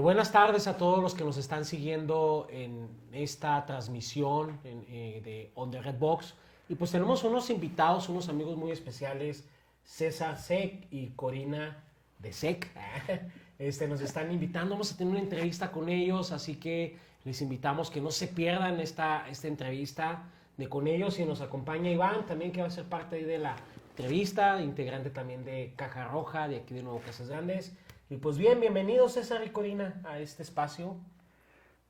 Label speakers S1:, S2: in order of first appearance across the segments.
S1: Buenas tardes a todos los que nos están siguiendo en esta transmisión de On The Red Box. Y pues tenemos unos invitados, unos amigos muy especiales, César Sec y Corina de Sec. Nos están invitando, vamos a tener una entrevista con ellos, así que les invitamos que no se pierdan esta entrevista con ellos. Y nos acompaña Iván también, que va a ser parte de la entrevista, integrante también de Caja Roja, de aquí de Nuevo Casas Grandes. Y pues bien, bienvenidos César y Corina a este espacio.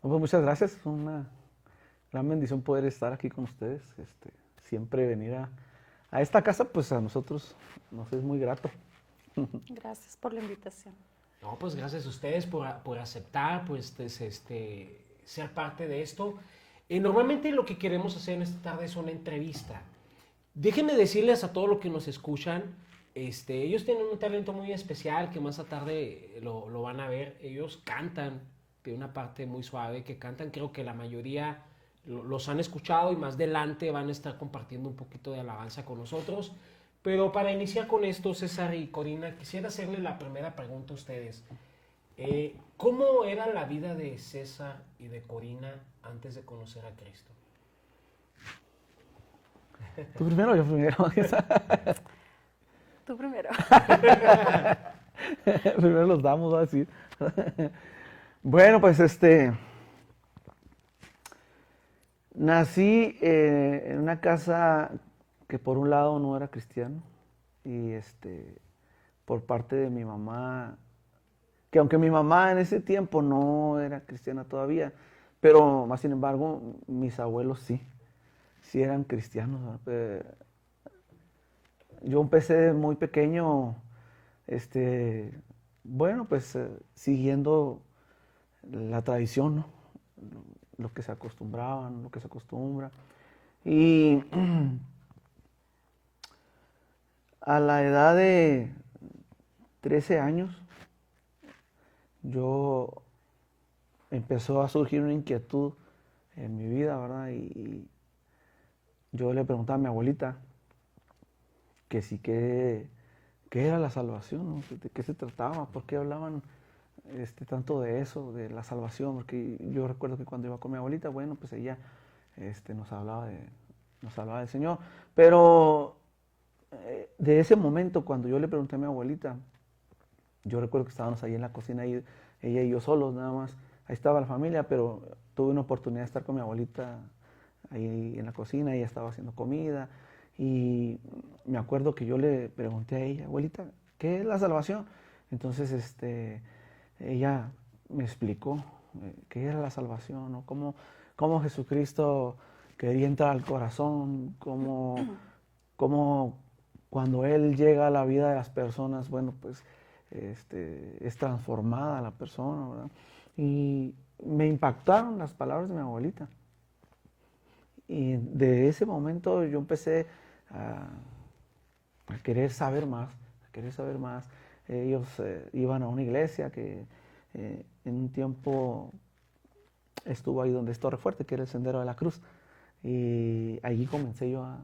S2: Pues muchas gracias, es una gran bendición poder estar aquí con ustedes. Siempre venir a esta casa, pues a nosotros nos es muy grato.
S3: Gracias por la invitación.
S1: No, pues gracias a ustedes por aceptar, pues ser parte de esto. Normalmente lo que queremos hacer en esta tarde es una entrevista. Déjenme decirles a todos los que nos escuchan, ellos tienen un talento muy especial que más a tarde lo van a ver. Ellos cantan de una parte muy suave, que cantan, creo que la mayoría los han escuchado y más adelante van a estar compartiendo un poquito de alabanza con nosotros. Pero para iniciar con esto, César y Corina, quisiera hacerle la primera pregunta a ustedes. ¿Cómo era la vida de César y de Corina antes de conocer a Cristo?
S2: ¿Tú primero o yo primero?
S3: Tú primero.
S2: Primero los damos, ¿no? Así. Bueno, pues nací en una casa que por un lado no era cristiano y por parte de mi mamá, que aunque mi mamá en ese tiempo no era cristiana todavía, pero más sin embargo mis abuelos sí eran cristianos, ¿no? Yo empecé muy pequeño, bueno, pues siguiendo la tradición, ¿no? Lo que se acostumbraban, lo que se acostumbra. Y a la edad de 13 años, yo empezó a surgir una inquietud en mi vida, ¿verdad? Y yo le preguntaba a mi abuelita que sí, qué era la salvación, ¿no? ¿De qué se trataba? ¿Por qué hablaban tanto de eso, de la salvación? Porque yo recuerdo que cuando iba con mi abuelita, bueno, pues ella nos hablaba del Señor. Pero de ese momento, cuando yo le pregunté a mi abuelita, yo recuerdo que estábamos ahí en la cocina, ahí, ella y yo solos nada más. Ahí estaba la familia, pero tuve una oportunidad de estar con mi abuelita ahí en la cocina, ella estaba haciendo comida. Y me acuerdo que yo le pregunté a ella, abuelita, ¿qué es la salvación? Entonces ella me explicó qué era la salvación, ¿no? Cómo Jesucristo quería entrar al corazón, cómo cuando Él llega a la vida de las personas, bueno, pues es transformada la persona, ¿verdad? Y me impactaron las palabras de mi abuelita. Y de ese momento yo empecé a querer saber más, Ellos iban a una iglesia que en un tiempo estuvo ahí donde es Torrefuerte, que era el Sendero de la Cruz, y allí comencé yo a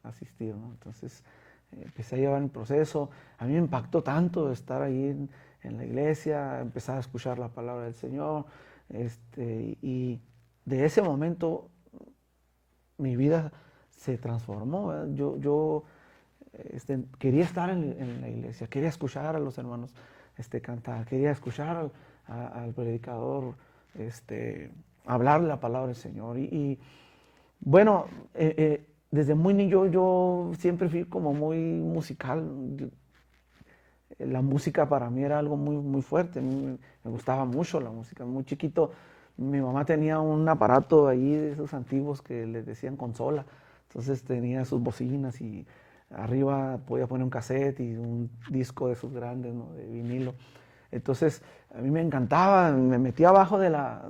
S2: asistir, ¿no? Entonces empecé a llevar el proceso. A mí me impactó tanto estar ahí en la iglesia, empezar a escuchar la palabra del Señor, y de ese momento mi vida se transformó, ¿verdad? Yo quería estar en la iglesia, quería escuchar a los hermanos cantar, quería escuchar al predicador hablar la palabra del Señor. Y bueno, desde muy niño yo siempre fui como muy musical. La música para mí era algo muy, muy fuerte, me gustaba mucho la música. Muy chiquito, mi mamá tenía un aparato ahí de esos antiguos que les decían consola, entonces tenía sus bocinas y arriba podía poner un cassette y un disco de esos grandes, ¿no? De vinilo. Entonces a mí me encantaba, me metía abajo de la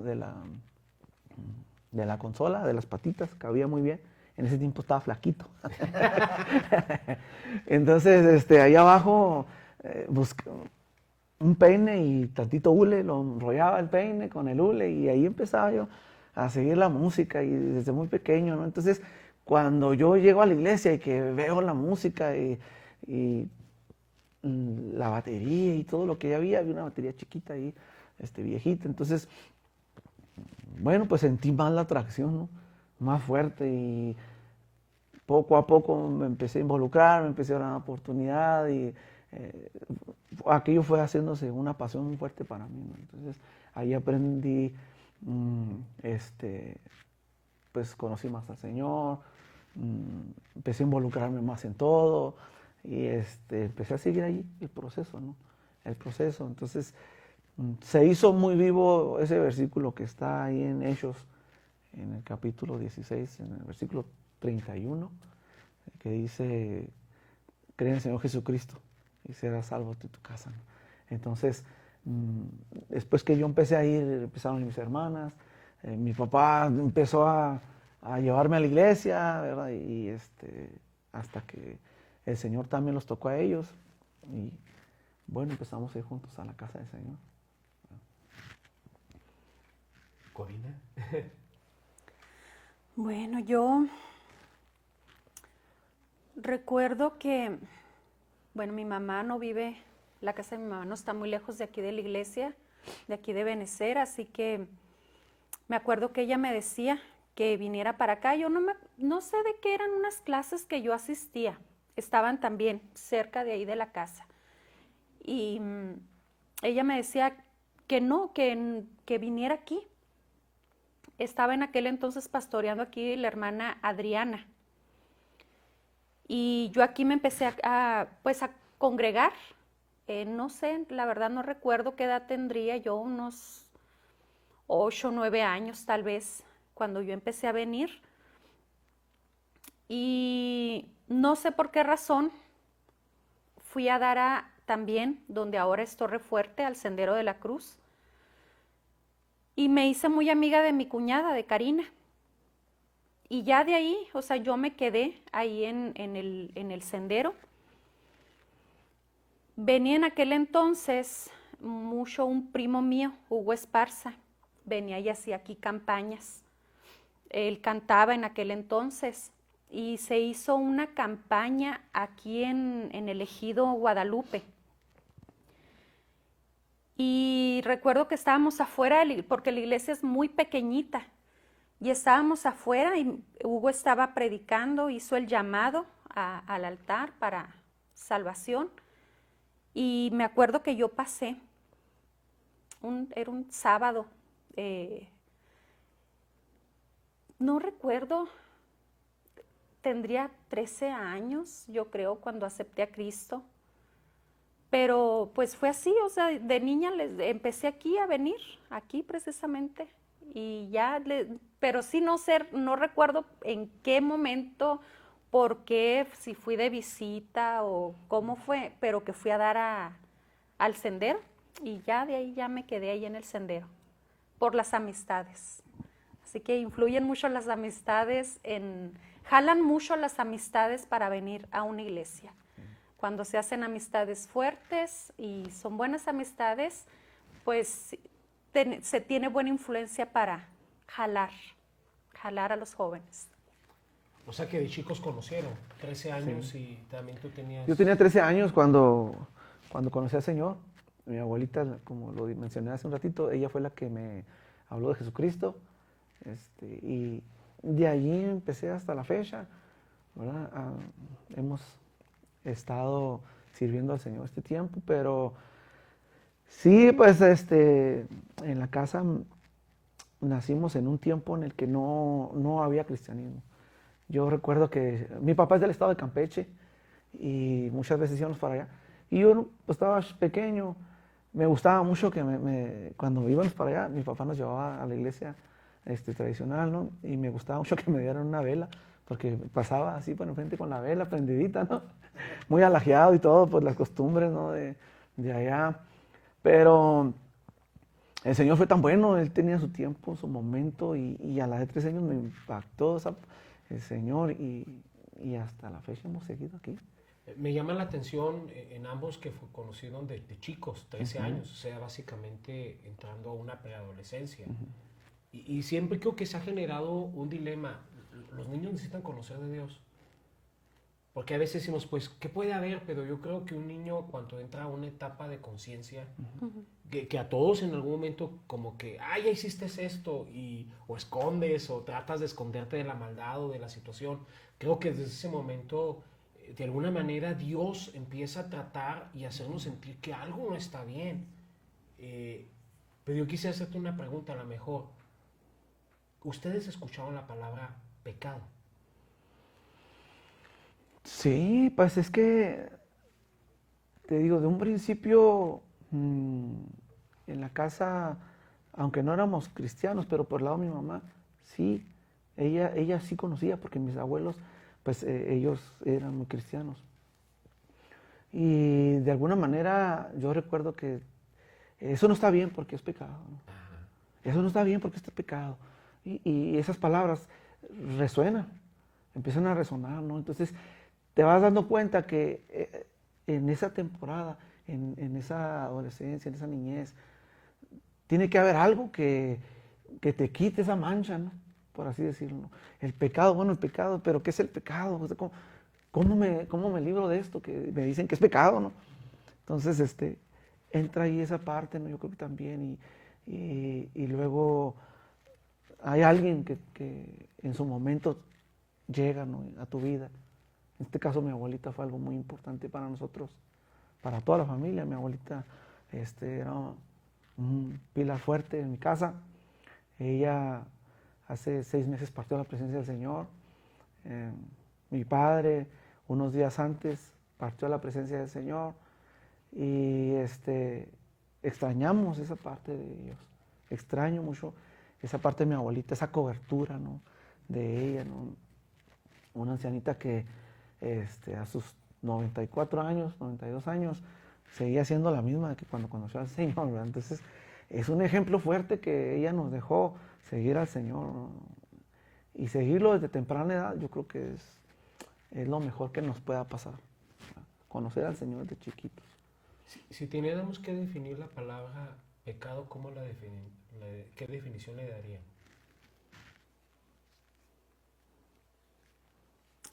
S2: consola, de las patitas, cabía muy bien. En ese tiempo estaba flaquito. Entonces ahí abajo un peine y tantito hule, lo enrollaba el peine con el hule y ahí empezaba yo a seguir la música y desde muy pequeño, ¿no? Entonces, cuando yo llego a la iglesia y que veo la música y la batería y todo lo que había una batería chiquita ahí, viejita, entonces, bueno, pues sentí más la atracción, ¿no? Más fuerte y poco a poco me empecé a involucrar, me empecé a dar una oportunidad y aquello fue haciéndose una pasión muy fuerte para mí, ¿no? Entonces ahí aprendí, pues conocí más al Señor, empecé a involucrarme más en todo y empecé a seguir ahí el proceso, ¿no? El proceso, entonces se hizo muy vivo ese versículo que está ahí en Hechos, en el capítulo 16, en el versículo 31, que dice, cree en el Señor Jesucristo y serás salvo tú y tu casa, ¿no? Entonces, después que yo empecé a ir, empezaron mis hermanas, mi papá empezó a llevarme a la iglesia, ¿verdad? Y hasta que el Señor también los tocó a ellos y bueno, empezamos a ir juntos a la casa del Señor.
S1: Corina.
S3: Bueno, yo recuerdo que, bueno, mi mamá no vive, la casa de mi mamá no está muy lejos de aquí de la iglesia, de aquí de Benecer, así que me acuerdo que ella me decía que viniera para acá. Yo no sé de qué eran unas clases que yo asistía, estaban también cerca de ahí de la casa. Y ella me decía que no, que viniera aquí. Estaba en aquel entonces pastoreando aquí la hermana Adriana. Y yo aquí me empecé a congregar. No sé, la verdad no recuerdo qué edad tendría yo, unos 8 o 9 años tal vez, cuando yo empecé a venir. Y no sé por qué razón fui a dar también, donde ahora es Torrefuerte, al Sendero de la Cruz. Y me hice muy amiga de mi cuñada, de Karina. Y ya de ahí, o sea, yo me quedé ahí en el sendero. Venía en aquel entonces mucho un primo mío, Hugo Esparza. Venía y hacía aquí campañas. Él cantaba en aquel entonces y se hizo una campaña aquí en el ejido Guadalupe. Y recuerdo que estábamos afuera, porque la iglesia es muy pequeñita, y estábamos afuera y Hugo estaba predicando, hizo el llamado al altar para salvación. Y me acuerdo que yo pasé, era un sábado, no recuerdo, tendría 13 años, yo creo, cuando acepté a Cristo. Pero pues fue así, o sea, de niña empecé aquí a venir, aquí precisamente. Y ya, pero sí no recuerdo en qué momento, por qué, si fui de visita o cómo fue, pero que fui a dar al sendero y ya de ahí ya me quedé ahí en el sendero, por las amistades. Así que influyen mucho las amistades, jalan mucho las amistades para venir a una iglesia. Cuando se hacen amistades fuertes y son buenas amistades, pues se tiene buena influencia para jalar a los jóvenes.
S1: O sea que de chicos conocieron, 13 años sí. Y también tú tenías...
S2: Yo tenía 13 años cuando conocí al Señor. Mi abuelita, como lo mencioné hace un ratito, ella fue la que me habló de Jesucristo. Y de allí empecé hasta la fecha, ¿verdad? Hemos estado sirviendo al Señor este tiempo, pero sí, pues en la casa nacimos en un tiempo en el que no había cristianismo. Yo recuerdo que mi papá es del estado de Campeche y muchas veces íbamos para allá. Y yo pues, estaba pequeño, me gustaba mucho que cuando íbamos para allá, mi papá nos llevaba a la iglesia tradicional, ¿no? Y me gustaba mucho que me dieran una vela, porque pasaba así por enfrente con la vela prendidita, ¿no? Muy alajeado y todo, pues las costumbres, ¿no? De allá. Pero el Señor fue tan bueno, Él tenía su tiempo, su momento, y a la de 3 años me impactó el Señor, y hasta la fecha hemos seguido aquí.
S1: Me llama la atención en ambos que conocieron de chicos, 13 años, o sea, básicamente entrando a una preadolescencia. Y siempre creo que se ha generado un dilema. Los niños necesitan conocer de Dios. Porque a veces decimos, pues, ¿qué puede haber? Pero yo creo que un niño cuando entra a una etapa de conciencia, que a todos en algún momento como que, ya hiciste esto, o escondes, o tratas de esconderte de la maldad o de la situación. Creo que desde ese momento, de alguna manera, Dios empieza a tratar y hacernos sentir que algo no está bien. Pero yo quisiera hacerte una pregunta, a lo mejor. ¿Ustedes escucharon la palabra pecado?
S2: Sí, pues es que, te digo, de un principio en la casa, aunque no éramos cristianos, pero por el lado de mi mamá, sí, ella sí conocía, porque mis abuelos, pues ellos eran muy cristianos. Y de alguna manera yo recuerdo que eso no está bien porque es pecado, ¿no? Eso no está bien porque es pecado. Y esas palabras resuenan, empiezan a resonar, ¿no? Entonces te vas dando cuenta que en esa temporada, en esa adolescencia, en esa niñez, tiene que haber algo que te quite esa mancha, ¿no? Por así decirlo, ¿no? El pecado, bueno, el pecado, pero ¿qué es el pecado? O sea, ¿cómo me libro de esto? Que me dicen que es pecado, ¿no? Entonces, entra ahí esa parte, ¿no? Yo creo que también, y luego hay alguien que en su momento llega, ¿no? A tu vida. En este caso mi abuelita fue algo muy importante para nosotros, para toda la familia. Mi abuelita era un pilar fuerte en mi casa. Ella hace 6 meses partió a la presencia del Señor. Mi padre, unos días antes, partió a la presencia del Señor. Y extrañamos esa parte de ellos. Extraño mucho esa parte de mi abuelita, esa cobertura, ¿no? De ella, ¿no? Una ancianita que a sus 94 años, 92 años, seguía siendo la misma que cuando conoció al Señor, ¿verdad? Entonces, es un ejemplo fuerte que ella nos dejó seguir al Señor, ¿no? Y seguirlo desde temprana edad, yo creo que es lo mejor que nos pueda pasar, ¿verdad? Conocer al Señor desde chiquitos.
S1: Si tuviéramos que definir la palabra pecado, ¿cómo qué definición le darían?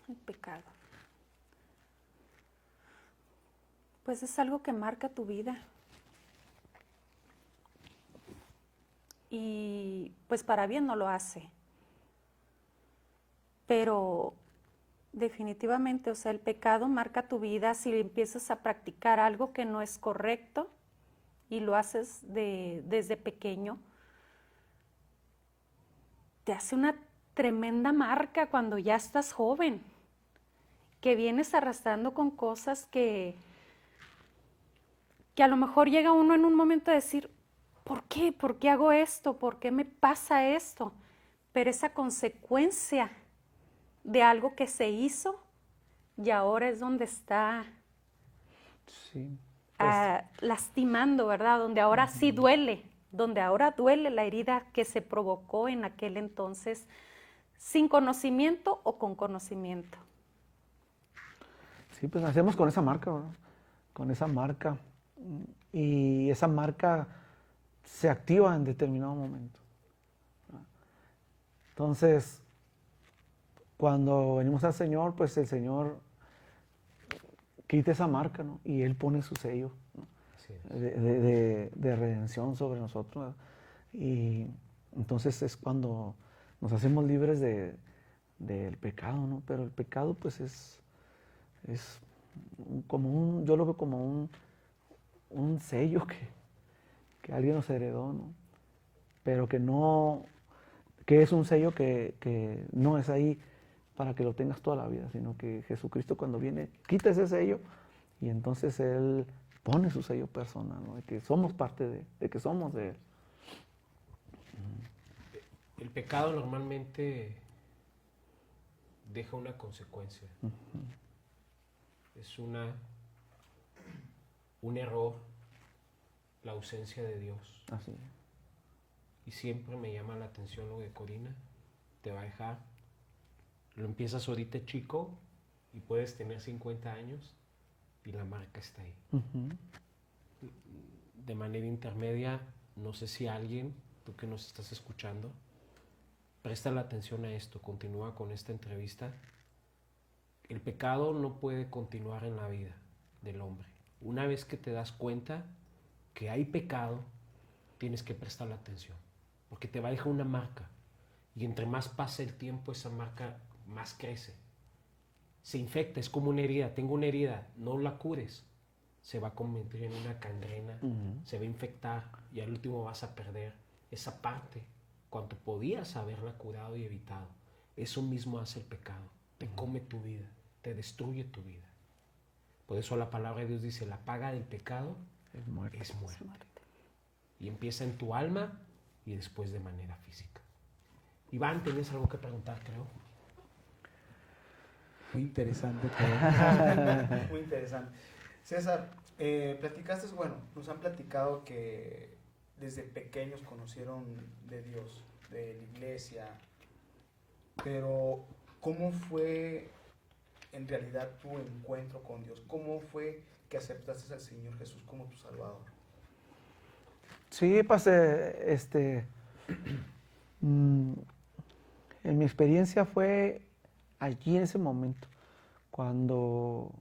S3: El pecado. Pues es algo que marca tu vida. Y pues para bien no lo hace. Pero definitivamente, o sea, el pecado marca tu vida si empiezas a practicar algo que no es correcto y lo haces desde pequeño. Te hace una tremenda marca cuando ya estás joven, que vienes arrastrando con cosas que a lo mejor llega uno en un momento a decir, ¿por qué? ¿Por qué hago esto? ¿Por qué me pasa esto? Pero esa consecuencia de algo que se hizo y ahora es donde está
S2: Sí, pues,
S3: lastimando, ¿verdad? Donde ahora sí duele, donde ahora duele la herida que se provocó en aquel entonces sin conocimiento o con conocimiento.
S2: sí, pues nacemos con esa marca, ¿verdad? Con esa marca. Y esa marca se activa en determinado momento, ¿verdad? Entonces, cuando venimos al Señor, pues el Señor quita esa marca, ¿no? Y Él pone su sello, ¿no?
S1: Así es.
S2: de redención sobre nosotros, ¿verdad? Y entonces es cuando nos hacemos libres del pecado, ¿no? Pero el pecado, pues es yo lo veo como un sello que alguien nos heredó, ¿no? Pero que es un sello que no es ahí para que lo tengas toda la vida, sino que Jesucristo cuando viene quita ese sello y entonces Él pone su sello personal, ¿no? De que somos parte de que somos de Él.
S1: El pecado normalmente deja una consecuencia. Es un error, la ausencia de Dios.
S2: Así.
S1: Y siempre me llama la atención lo de Corina. Te va a dejar. Lo empiezas ahorita chico y puedes tener 50 años y la marca está ahí. De manera intermedia, no sé si alguien, tú que nos estás escuchando, presta la atención a esto, continúa con esta entrevista. El pecado no puede continuar en la vida del hombre. Una vez que te das cuenta que hay pecado, tienes que prestar atención, porque te va a dejar una marca. Y entre más pasa el tiempo, esa marca más crece. Se infecta, es como una herida. Tengo una herida, no la cures, se va a convertir en una gangrena, se va a infectar y al último vas a perder esa parte cuando podías haberla curado y evitado. Eso mismo hace el pecado, te come tu vida, te destruye tu vida. Por eso la palabra de Dios dice, la paga del pecado
S2: Es muerte.
S1: es muerte. Y empieza en tu alma y después de manera física. Iván, ¿tenías algo que preguntar, creo?
S4: Muy interesante todo.
S5: Muy interesante. César, platicaste, bueno, nos han platicado que desde pequeños conocieron de Dios, de la iglesia, pero ¿cómo fue en realidad tu encuentro con Dios? ¿Cómo fue que aceptaste al Señor Jesús como tu Salvador?
S2: Sí, pues, en mi experiencia fue allí en ese momento, cuando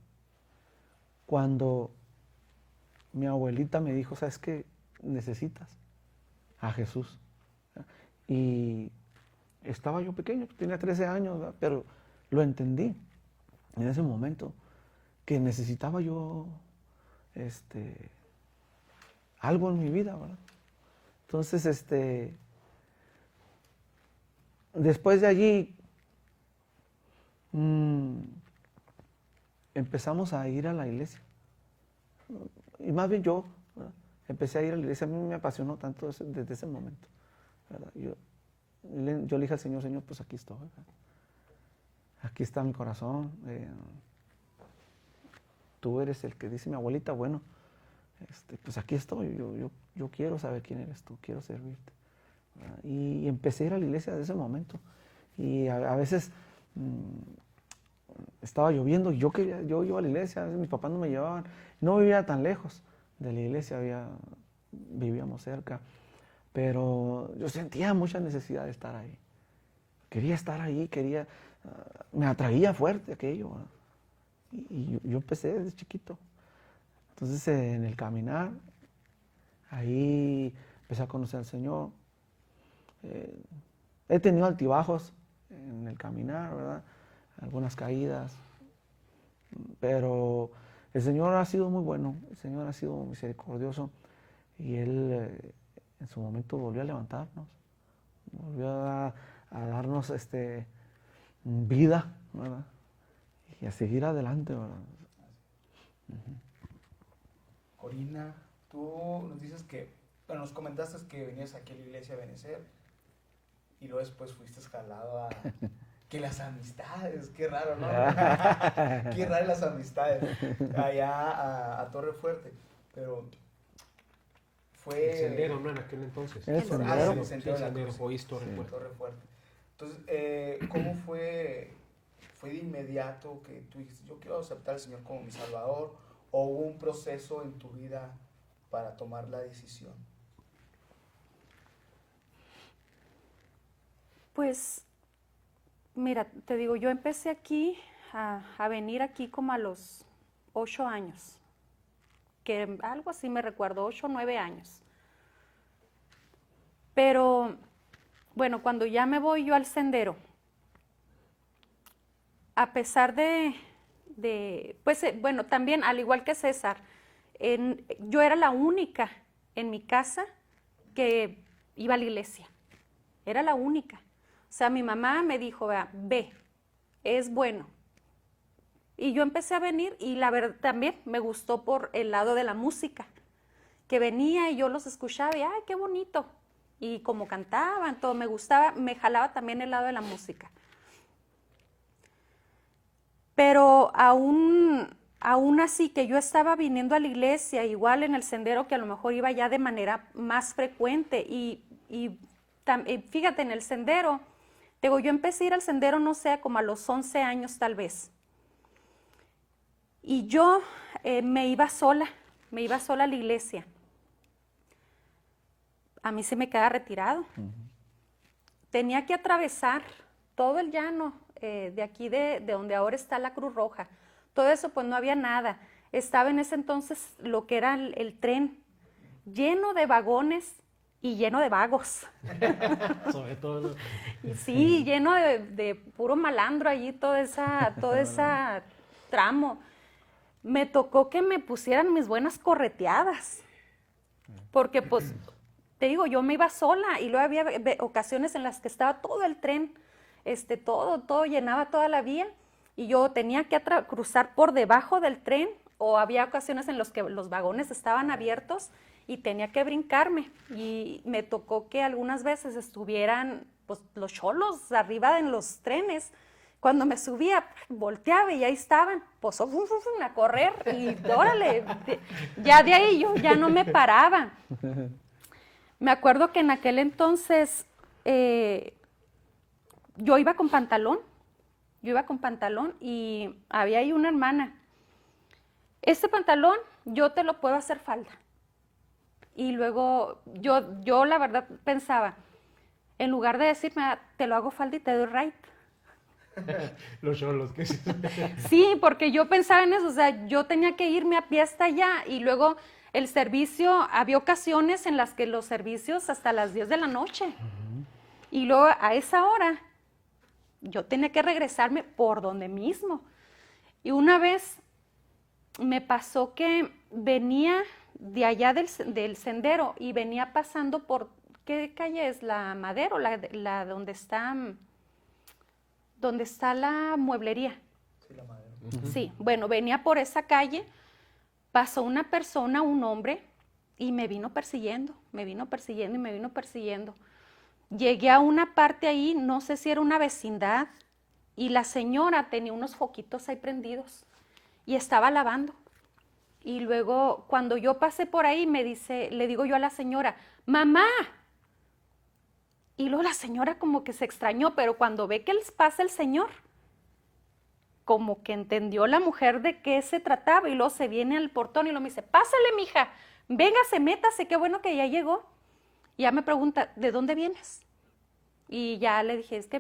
S2: mi abuelita me dijo, ¿sabes qué? Necesitas a Jesús. Y estaba yo pequeño, tenía 13 años, ¿verdad? Pero lo entendí en ese momento, que necesitaba yo algo en mi vida, ¿verdad? Entonces, después de allí, empezamos a ir a la iglesia. Y más bien yo, ¿verdad? Empecé a ir a la iglesia. A mí me apasionó tanto desde ese momento, ¿verdad? Yo le dije al Señor, Señor, pues aquí estoy, ¿verdad? Aquí está mi corazón. Tú eres el que dice mi abuelita, bueno, pues aquí estoy. Yo quiero saber quién eres tú, quiero servirte, ¿verdad? Y empecé a ir a la iglesia desde ese momento. Y a veces estaba lloviendo y yo iba a la iglesia, a veces mis papás no me llevaban, no vivía tan lejos de la iglesia, vivíamos cerca, pero yo sentía mucha necesidad de estar ahí. Quería estar ahí, me atraía fuerte aquello, ¿verdad? Y yo empecé desde chiquito. Entonces en el caminar, ahí empecé a conocer al Señor. He tenido altibajos en el caminar, ¿verdad? Algunas caídas, pero el Señor ha sido muy bueno, el Señor ha sido misericordioso y Él en su momento volvió a levantarnos, volvió a darnos vida, ¿verdad? Y a seguir adelante, ¿verdad?
S5: Corina, tú nos dices que, bueno, nos comentaste que venías aquí a la iglesia a Benecer y luego después fuiste jalado a... Que las amistades, qué raro, ¿no? Qué raras las amistades. Allá a Torre Fuerte. Pero fue...
S1: El Sendero, ¿no? En aquel entonces.
S2: El Sendero.
S5: El Sendero.
S1: Hoy es Torre Fuerte.
S5: Torre Fuerte. Entonces, ¿cómo fue? ¿Fue de inmediato que tú dijiste, yo quiero aceptar al Señor como mi Salvador? ¿O hubo un proceso en tu vida para tomar la decisión?
S3: Pues, mira, te digo, yo empecé aquí a venir aquí como a los 8 años, que algo así me recuerdo, 8 o 9 años. Pero, bueno, cuando ya me voy yo al Sendero, a pesar pues, bueno, también, al igual que César, yo era la única en mi casa que iba a la iglesia, era la única. O sea, mi mamá me dijo, ve, es bueno. Y yo empecé a venir y la verdad también me gustó por el lado de la música, que venía y yo los escuchaba y, ¡ay, qué bonito! Y como cantaban, todo me gustaba, me jalaba también el lado de la música. Pero aún así que yo estaba viniendo a la iglesia, igual en el Sendero, que a lo mejor iba ya de manera más frecuente y fíjate, en el Sendero, digo, yo empecé a ir al Sendero, no sé, como a los 11 años tal vez. Y yo me iba sola a la iglesia. A mí se me queda retirado. tenía que atravesar todo el llano de aquí de donde ahora está la Cruz Roja. Todo eso pues no había nada. Estaba en ese entonces lo que era el tren, lleno de vagones y lleno de vagos.
S1: Sobre todo.
S3: Y sí, lleno de puro malandro allí, todo esa tramo. Me tocó que me pusieran mis buenas correteadas, porque pues, te digo, yo me iba sola y luego había ocasiones en las que estaba todo el tren, todo llenaba toda la vía y yo tenía que cruzar por debajo del tren, o había ocasiones en las que los vagones estaban abiertos y tenía que brincarme, y me tocó que algunas veces estuvieran pues los cholos arriba en los trenes. Cuando me subía, volteaba y ahí estaban, pues a correr y órale, ya de ahí yo ya no me paraba. Me acuerdo que en aquel entonces yo iba con pantalón y había ahí una hermana. Este pantalón yo te lo puedo hacer falda. Y luego yo la verdad pensaba, en lugar de decirme, te lo hago falda y te doy right.
S1: Los cholos, que
S3: Sí, porque yo pensaba en eso, o sea, yo tenía que irme a pie hasta allá y luego el servicio, había ocasiones en las que los servicios hasta las 10 de la noche. Y luego a esa hora yo tenía que regresarme por donde mismo. Y una vez me pasó que venía de allá del sendero y venía pasando por, ¿qué calle es? ¿La Madero? La donde está la mueblería.
S5: Sí, la madera.
S3: Sí, bueno, venía por esa calle, pasó una persona, un hombre, y me vino persiguiendo. Llegué a una parte ahí, no sé si era una vecindad, y la señora tenía unos foquitos ahí prendidos y estaba lavando. Y luego, cuando yo pasé por ahí, le digo yo a la señora, ¡mamá! Y luego la señora como que se extrañó, pero cuando ve que les pasa el señor, como que entendió la mujer de qué se trataba, y luego se viene al portón y lo me dice, pásale, mija, véngase, métase, qué bueno que ya llegó. Y ya me pregunta, ¿de dónde vienes? Y ya le dije, es que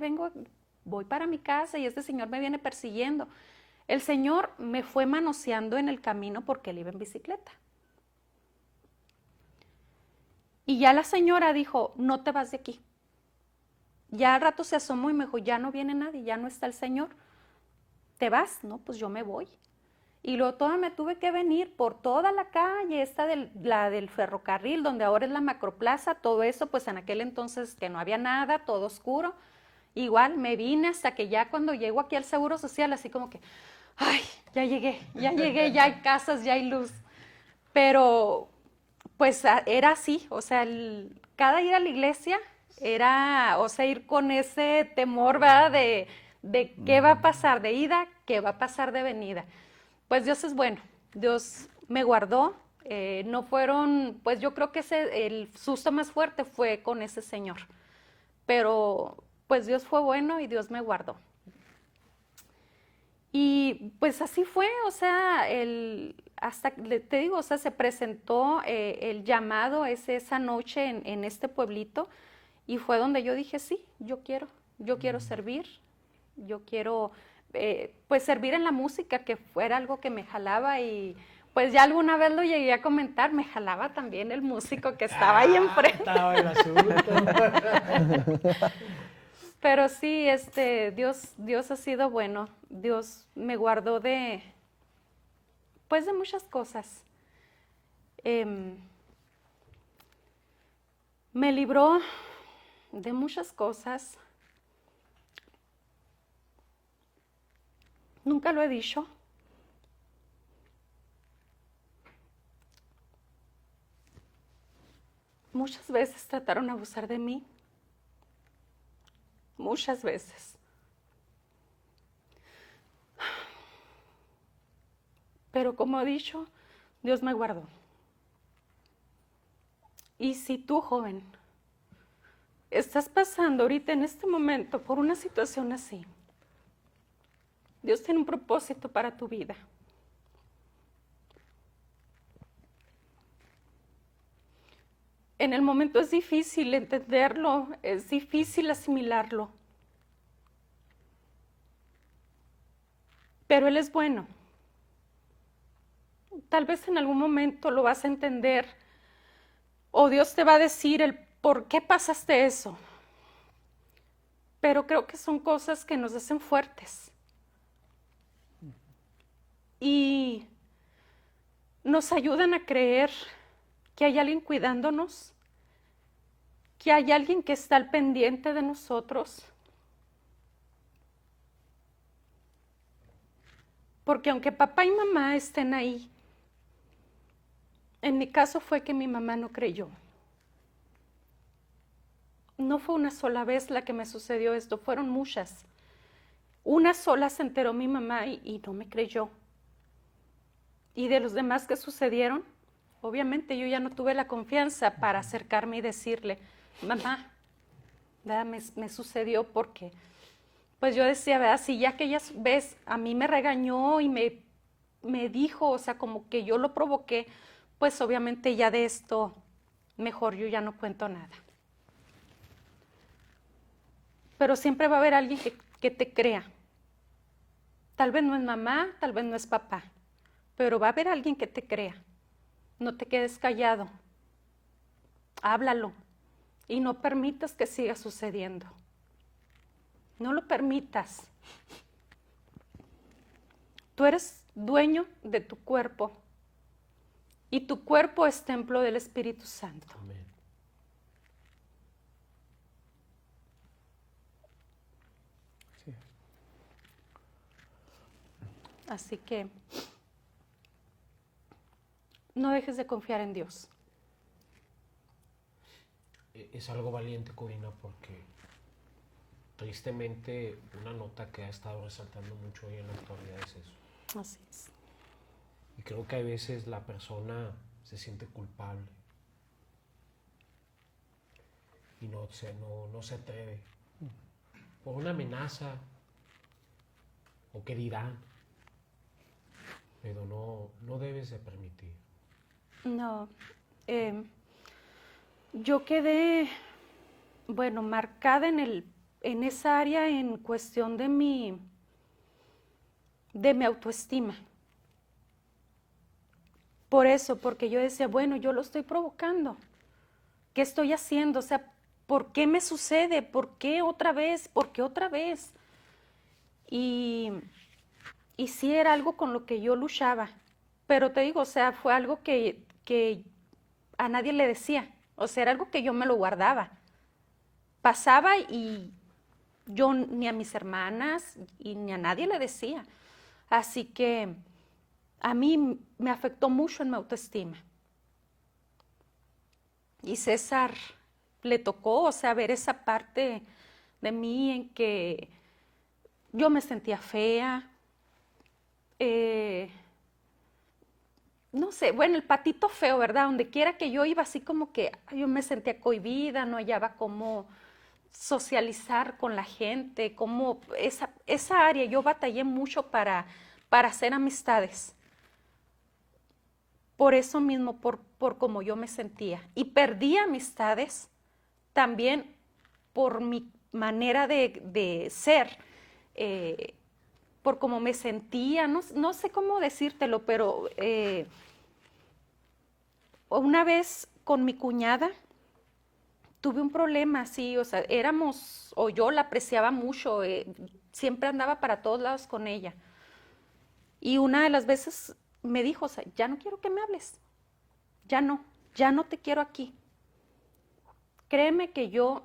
S3: voy para mi casa y este señor me viene persiguiendo. El señor me fue manoseando en el camino porque él iba en bicicleta. Y ya la señora dijo, no te vas de aquí. Ya al rato se asomó y me dijo, ya no viene nadie, ya no está el señor. ¿Te vas? No, pues yo me voy. Y luego toda me tuve que venir por toda la calle, la del ferrocarril, donde ahora es la Macroplaza, todo eso, pues en aquel entonces que no había nada, todo oscuro. Igual me vine hasta que ya cuando llego aquí al Seguro Social, así como que, ay, ya llegué, ya hay casas, ya hay luz. Pero pues era así, o sea, cada ir a la iglesia era, o sea, ir con ese temor, ¿verdad? De qué va a pasar de ida, qué va a pasar de venida. Pues Dios es bueno, Dios me guardó, no fueron, pues yo creo que el susto más fuerte fue con ese señor, pero pues Dios fue bueno y Dios me guardó. Y pues así fue, o sea, hasta te digo, o sea, se presentó el llamado esa noche en este pueblito y fue donde yo dije, sí, yo quiero servir, yo quiero pues servir en la música, que fuera algo que me jalaba, y pues ya alguna vez lo llegué a comentar, me jalaba también el músico que estaba ahí enfrente.
S1: Estaba el asunto.
S3: Pero sí, Dios ha sido bueno. Dios me guardó pues de muchas cosas. Me libró de muchas cosas. Nunca lo he dicho. Muchas veces trataron de abusar de mí. Muchas veces. Pero como he dicho, Dios me guardó. Y si tú, joven, estás pasando ahorita en este momento por una situación así, Dios tiene un propósito para tu vida. en el momento es difícil entenderlo, es difícil asimilarlo. Pero Él es bueno. Tal vez en algún momento lo vas a entender o Dios te va a decir el por qué pasaste eso. Pero creo que son cosas que nos hacen fuertes. Y nos ayudan a creer que hay alguien cuidándonos, que hay alguien que está al pendiente de nosotros. Porque aunque papá y mamá estén ahí, en mi caso fue que mi mamá no creyó. No fue una sola vez la que me sucedió esto, fueron muchas. Una sola se enteró mi mamá y no me creyó. Y de los demás que sucedieron, obviamente yo ya no tuve la confianza para acercarme y decirle, mamá, ¿verdad? Me sucedió porque, pues yo decía, ¿verdad? Si ya aquella vez a mí me regañó y me dijo, o sea, como que yo lo provoqué, pues obviamente ya de esto, mejor yo ya no cuento nada. Pero siempre va a haber alguien que te crea. Tal vez no es mamá, tal vez no es papá, pero va a haber alguien que te crea. No te quedes callado. Háblalo y no permitas que siga sucediendo. No lo permitas. Tú eres dueño de tu cuerpo y tu cuerpo es templo del Espíritu Santo.
S1: Amén.
S4: Sí.
S3: Así que no dejes de confiar en Dios.
S1: Es algo valiente, Corina, porque tristemente una nota que ha estado resaltando mucho hoy en la actualidad es eso.
S3: Así es.
S1: Y creo que a veces la persona se siente culpable y no se atreve por una amenaza o que dirán, pero no debes de permitir.
S3: No, yo quedé, bueno, marcada en esa área en cuestión de mi autoestima. Por eso, porque yo decía, bueno, yo lo estoy provocando. ¿Qué estoy haciendo? O sea, ¿por qué me sucede? ¿Por qué otra vez? ¿Por qué otra vez? Y sí era algo con lo que yo luchaba. Pero te digo, o sea, fue algo que a nadie le decía. O sea, era algo que yo me lo guardaba. Pasaba y yo ni a mis hermanas y ni a nadie le decía. Así que a mí me afectó mucho en mi autoestima. Y César le tocó, o sea, ver esa parte de mí en que yo me sentía fea. No sé, bueno, el patito feo, ¿verdad? Donde quiera que yo iba, así como que yo me sentía cohibida, no hallaba cómo socializar con la gente, como esa área, yo batallé mucho para hacer amistades. Por eso mismo, por cómo yo me sentía. Y perdí amistades también por mi manera de ser, por cómo me sentía, no sé cómo decírtelo, pero una vez con mi cuñada tuve un problema así, o sea, yo la apreciaba mucho, siempre andaba para todos lados con ella. Y una de las veces me dijo, o sea, ya no quiero que me hables, ya no te quiero aquí. Créeme que yo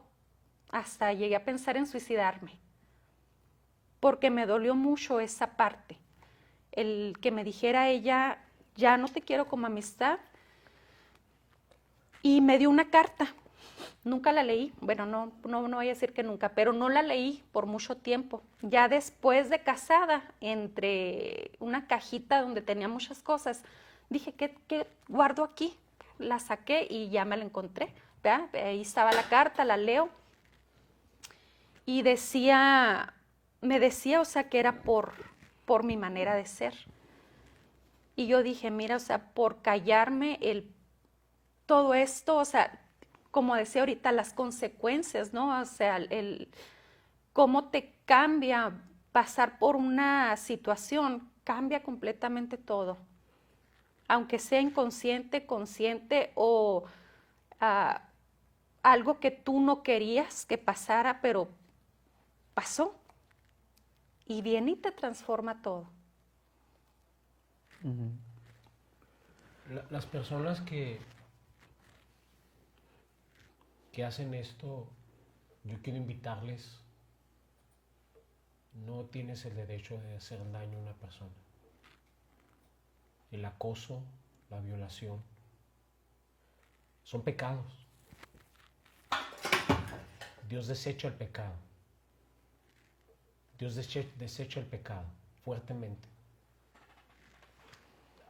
S3: hasta llegué a pensar en suicidarme, porque me dolió mucho esa parte, el que me dijera ella, ya no te quiero como amistad, y me dio una carta. Nunca la leí, bueno, no voy a decir que nunca, pero no la leí por mucho tiempo. Ya después de casada, entre una cajita donde tenía muchas cosas, dije, ¿qué guardo aquí? La saqué y ya me la encontré, ¿verdad? Ahí estaba la carta, la leo. Y me decía, o sea, que era por mi manera de ser. Y yo dije, mira, o sea, por callarme todo esto, o sea, como decía ahorita, las consecuencias, ¿no? O sea, cómo te cambia pasar por una situación, cambia completamente todo. Aunque sea inconsciente, consciente o algo que tú no querías que pasara, pero pasó. Y viene y te transforma todo.
S2: Ujú.
S1: Las personas que hacen esto, yo quiero invitarles, no tienes el derecho de hacer daño a una persona. El acoso, la violación, son pecados. Dios desecha el pecado. Dios desecha el pecado fuertemente.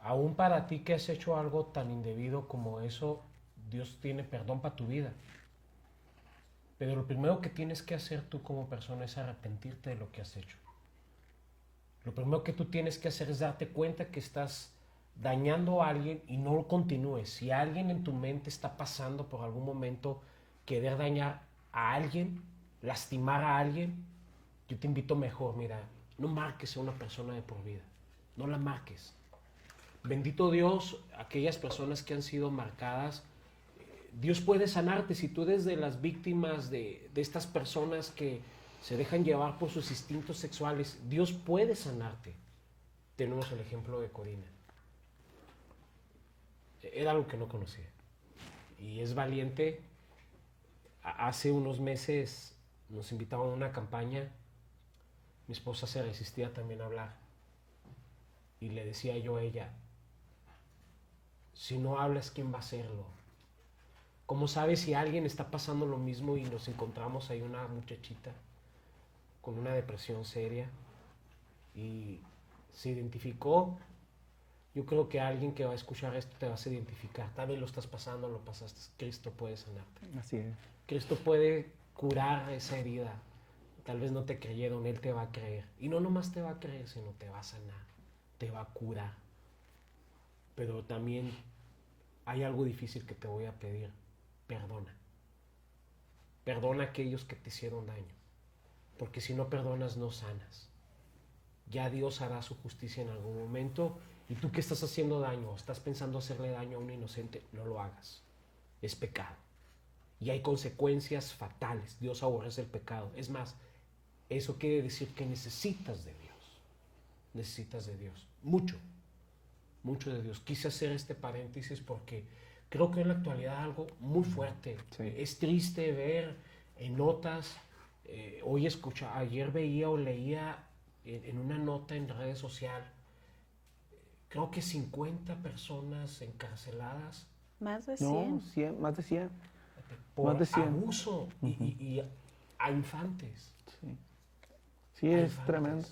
S1: Aún para ti que has hecho algo tan indebido como eso, Dios tiene perdón para tu vida. Pero lo primero que tienes que hacer tú como persona es arrepentirte de lo que has hecho. Lo primero que tú tienes que hacer es darte cuenta que estás dañando a alguien y no lo continúes. Si alguien en tu mente está pasando por algún momento querer dañar a alguien, lastimar a alguien, yo te invito mejor, mira, no marques a una persona de por vida. No la marques. Bendito Dios, aquellas personas que han sido marcadas, Dios puede sanarte. Si tú eres de las víctimas de estas personas que se dejan llevar por sus instintos sexuales, Dios puede sanarte. Tenemos el ejemplo de Corina. Era algo que no conocía. Y es valiente. Hace unos meses nos invitaban a una campaña. Mi esposa se resistía también a hablar. Y le decía yo a ella, si no hablas, ¿quién va a hacerlo? ¿Cómo sabes si alguien está pasando lo mismo y nos encontramos ahí una muchachita con una depresión seria y se identificó? Yo creo que alguien que va a escuchar esto te vas a identificar. Tal vez lo estás pasando, lo pasaste. Cristo puede sanarte.
S2: Así es.
S1: Cristo puede curar esa herida. Tal vez no te creyeron, Él te va a creer. Y no nomás te va a creer, sino te va a sanar, te va a curar. Pero también hay algo difícil que te voy a pedir. Perdona. Perdona a aquellos que te hicieron daño. Porque si no perdonas, no sanas. Ya Dios hará su justicia en algún momento. Y tú que estás haciendo daño, o estás pensando hacerle daño a un inocente, no lo hagas. Es pecado. Y hay consecuencias fatales. Dios aborrece el pecado. Es más, eso quiere decir que necesitas de Dios. Necesitas de Dios. Mucho. Mucho de Dios. Quise hacer este paréntesis porque creo que en la actualidad algo muy fuerte.
S2: Sí.
S1: Es triste ver en notas, ayer veía o leía en una nota en redes sociales, creo que 50 personas encarceladas
S3: Más de 100.
S2: No, 100, más de 100.
S1: por
S2: Más de 100.
S1: abuso y a infantes.
S2: Sí, sí
S1: A
S2: es
S1: infantes.
S2: tremendo.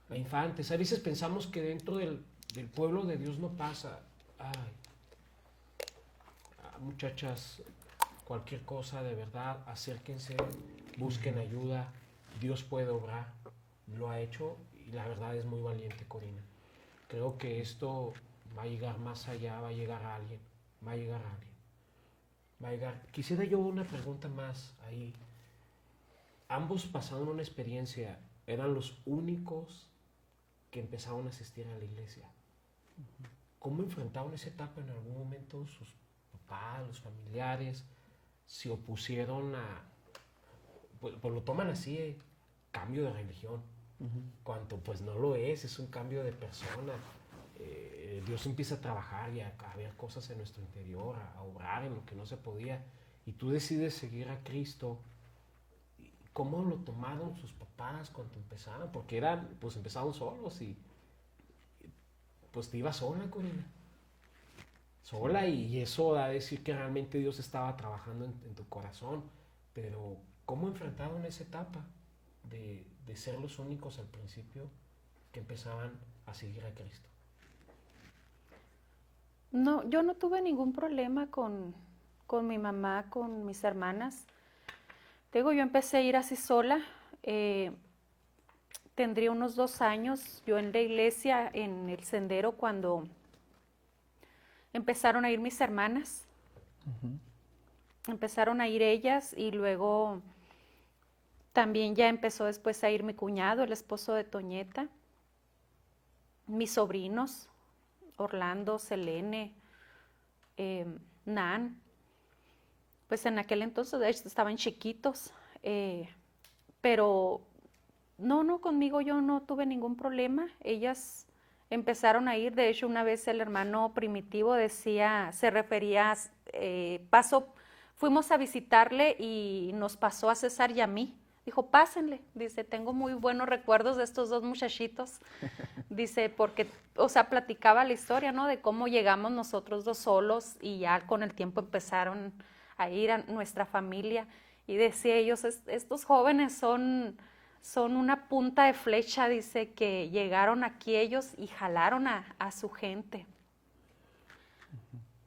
S1: A infantes. A veces pensamos que dentro del pueblo de Dios no pasa. Ay, muchachas, cualquier cosa de verdad, acérquense, busquen ayuda. Dios puede obrar. Lo ha hecho y la verdad es muy valiente, Corina. Creo que esto va a llegar más allá, va a llegar a alguien. Va a llegar a alguien. Va a llegar. Quisiera yo una pregunta más ahí. Ambos pasaron una experiencia, eran los únicos que empezaron a asistir a la iglesia. ¿Cómo enfrentaron esa etapa en algún momento sus papás, los familiares? Se opusieron a, pues lo toman así, cambio de religión, cuanto pues no lo es un cambio de persona. Dios empieza a trabajar y a ver cosas en nuestro interior, a obrar en lo que no se podía, y tú decides seguir a Cristo. ¿Cómo lo tomaron sus papás cuando empezaron? Porque pues empezaron solos y pues te ibas sola, Corina. Sola, y eso da a decir que realmente Dios estaba trabajando en tu corazón. Pero ¿cómo enfrentaron esa etapa de ser los únicos al principio que empezaban a seguir a Cristo?
S3: No, yo no tuve ningún problema con mi mamá, con mis hermanas. Yo empecé a ir así sola. Tendría unos 2 años yo en la iglesia, en el sendero, cuando empezaron a ir mis hermanas. empezaron a ir ellas y luego también ya empezó después a ir mi cuñado, el esposo de Toñeta, mis sobrinos, Orlando, Selene, Nan. Pues en aquel entonces de hecho, estaban chiquitos, pero no, conmigo yo no tuve ningún problema. Ellas empezaron a ir, de hecho una vez el hermano Primitivo decía, se refería, fuimos a visitarle y nos pasó a César y a mí. Dijo, pásenle, dice, tengo muy buenos recuerdos de estos dos muchachitos. Dice, porque, o sea, platicaba la historia, ¿no? De cómo llegamos nosotros dos solos y ya con el tiempo empezaron a ir a nuestra familia. Y decía ellos, estos jóvenes son una punta de flecha, dice, que llegaron aquí ellos y jalaron a su gente.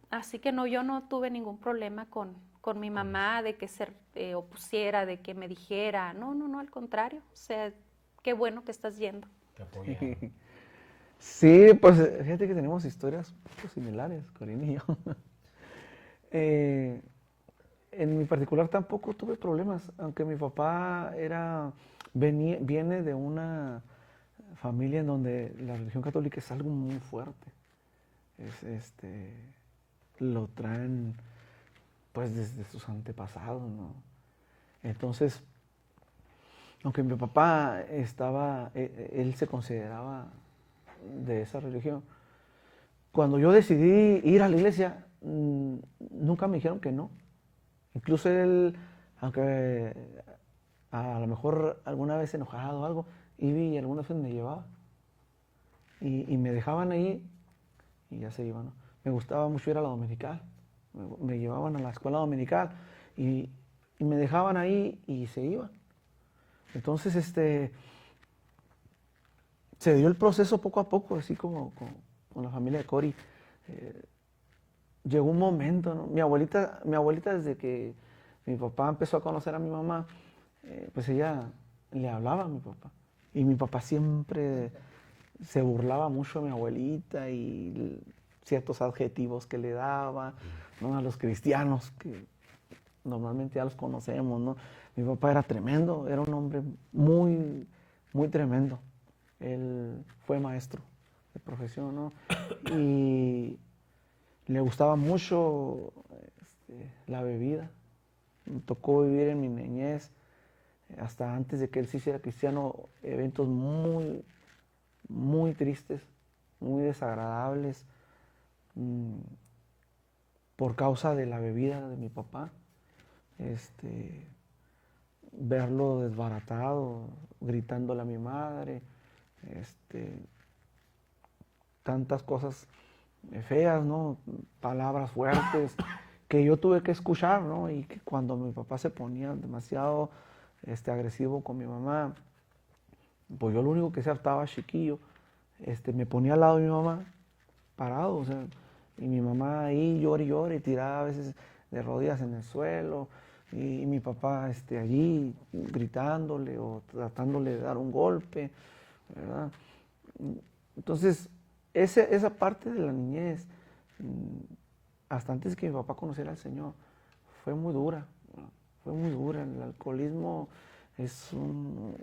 S3: Así que no, yo no tuve ningún problema con mi mamá de que se opusiera, de que me dijera, no, al contrario, o sea, qué bueno que estás yendo.
S1: Te apoyaron.
S2: Sí, pues fíjate que tenemos historias pues, similares, Corina y yo. En mi particular tampoco tuve problemas, aunque mi papá viene de una familia en donde la religión católica es algo muy fuerte. Lo traen pues desde sus antepasados, ¿no? Entonces, aunque mi papá él se consideraba de esa religión, cuando yo decidí ir a la iglesia, nunca me dijeron que no. Incluso él, aunque a lo mejor alguna vez enojado o algo, iba y algunas veces me llevaba. Y me dejaban ahí y ya se iban, ¿no? Me gustaba mucho ir a la dominical. Me llevaban a la escuela dominical y me dejaban ahí y se iban. Entonces, se dio el proceso poco a poco, así como con la familia de Cori. Llegó un momento, ¿no? Mi abuelita desde que mi papá empezó a conocer a mi mamá, pues ella le hablaba a mi papá. Y mi papá siempre se burlaba mucho de mi abuelita y ciertos adjetivos que le daba, ¿no? A los cristianos, que normalmente ya los conocemos, ¿no? Mi papá era tremendo, era un hombre muy, muy tremendo. Él fue maestro de profesión, ¿no? Y le gustaba mucho la bebida. Me tocó vivir en mi niñez, hasta antes de que él se hiciera cristiano, eventos muy, muy tristes, muy desagradables, por causa de la bebida de mi papá. Verlo desbaratado, gritándole a mi madre, tantas cosas feas, ¿no? Palabras fuertes que yo tuve que escuchar, ¿no? Y que cuando mi papá se ponía demasiado agresivo con mi mamá, pues yo lo único que hacía, estaba chiquillo, me ponía al lado de mi mamá, parado, o sea, y mi mamá ahí llora y llora y tiraba a veces de rodillas en el suelo, y mi papá allí gritándole o tratándole de dar un golpe, ¿verdad? Entonces, esa parte de la niñez, hasta antes que mi papá conociera al Señor, fue muy dura, ¿no? Fue muy dura. El alcoholismo es un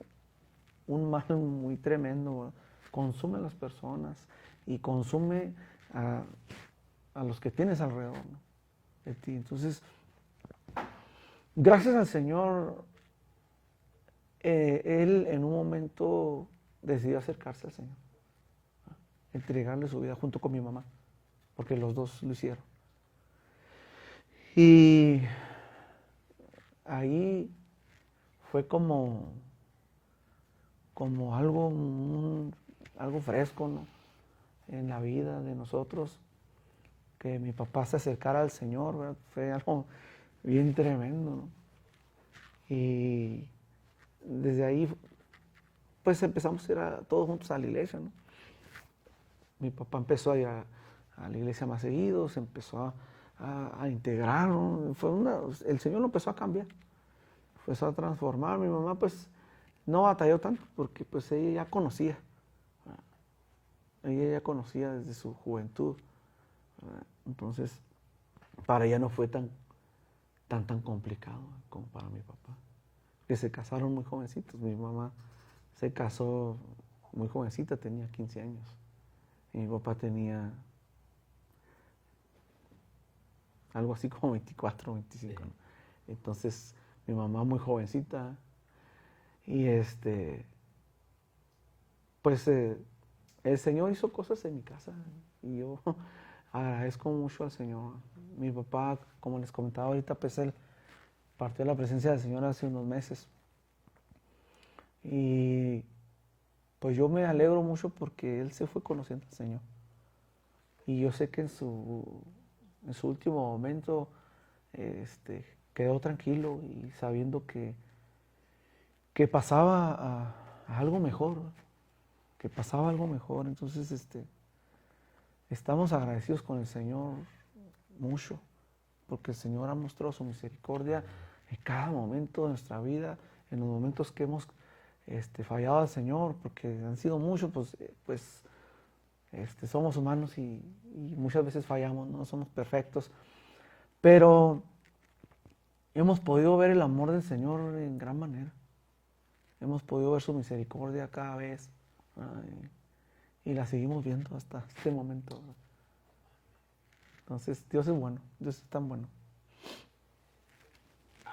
S2: mal muy tremendo, ¿no? Consume a las personas y consume a los que tienes alrededor, ¿no? De ti. Entonces, gracias al Señor, él en un momento decidió acercarse al Señor, ¿no? Entregarle su vida junto con mi mamá, porque los dos lo hicieron. Y ahí fue como algo fresco, ¿no? En la vida de nosotros, que mi papá se acercara al Señor, ¿verdad? Fue algo bien tremendo, ¿no? Y desde ahí, pues empezamos a ir todos juntos a la iglesia, ¿no? Mi papá empezó a ir a la iglesia más seguido, se empezó a integrar, ¿no? El Señor lo empezó a cambiar, empezó a transformar. Mi mamá, pues, no batalló tanto, porque pues ella ya conocía, ¿verdad? Ella ya conocía desde su juventud, ¿verdad? Entonces, para ella no fue tan tan complicado como para mi papá. Que se casaron muy jovencitos. Mi mamá se casó muy jovencita, tenía 15 años. Y mi papá tenía algo así como 24, 25.
S1: Sí.
S2: ¿No? Entonces, mi mamá muy jovencita. Y pues el Señor hizo cosas en mi casa. Y yo agradezco mucho al Señor. Mi papá, como les comentaba ahorita, pues él partió de la presencia del Señor hace unos meses. Y pues yo me alegro mucho porque él se fue conociendo al Señor. Y yo sé que en su último momento quedó tranquilo y sabiendo que pasaba a algo mejor, que pasaba algo mejor. Entonces estamos agradecidos con el Señor mucho, porque el Señor ha mostrado su misericordia en cada momento de nuestra vida, en los momentos que hemos fallado al Señor, porque han sido muchos, pues somos humanos y muchas veces fallamos, no somos perfectos, pero hemos podido ver el amor del Señor en gran manera. Hemos podido ver su misericordia cada vez y la seguimos viendo hasta este momento. Entonces, Dios es bueno, Dios es tan bueno.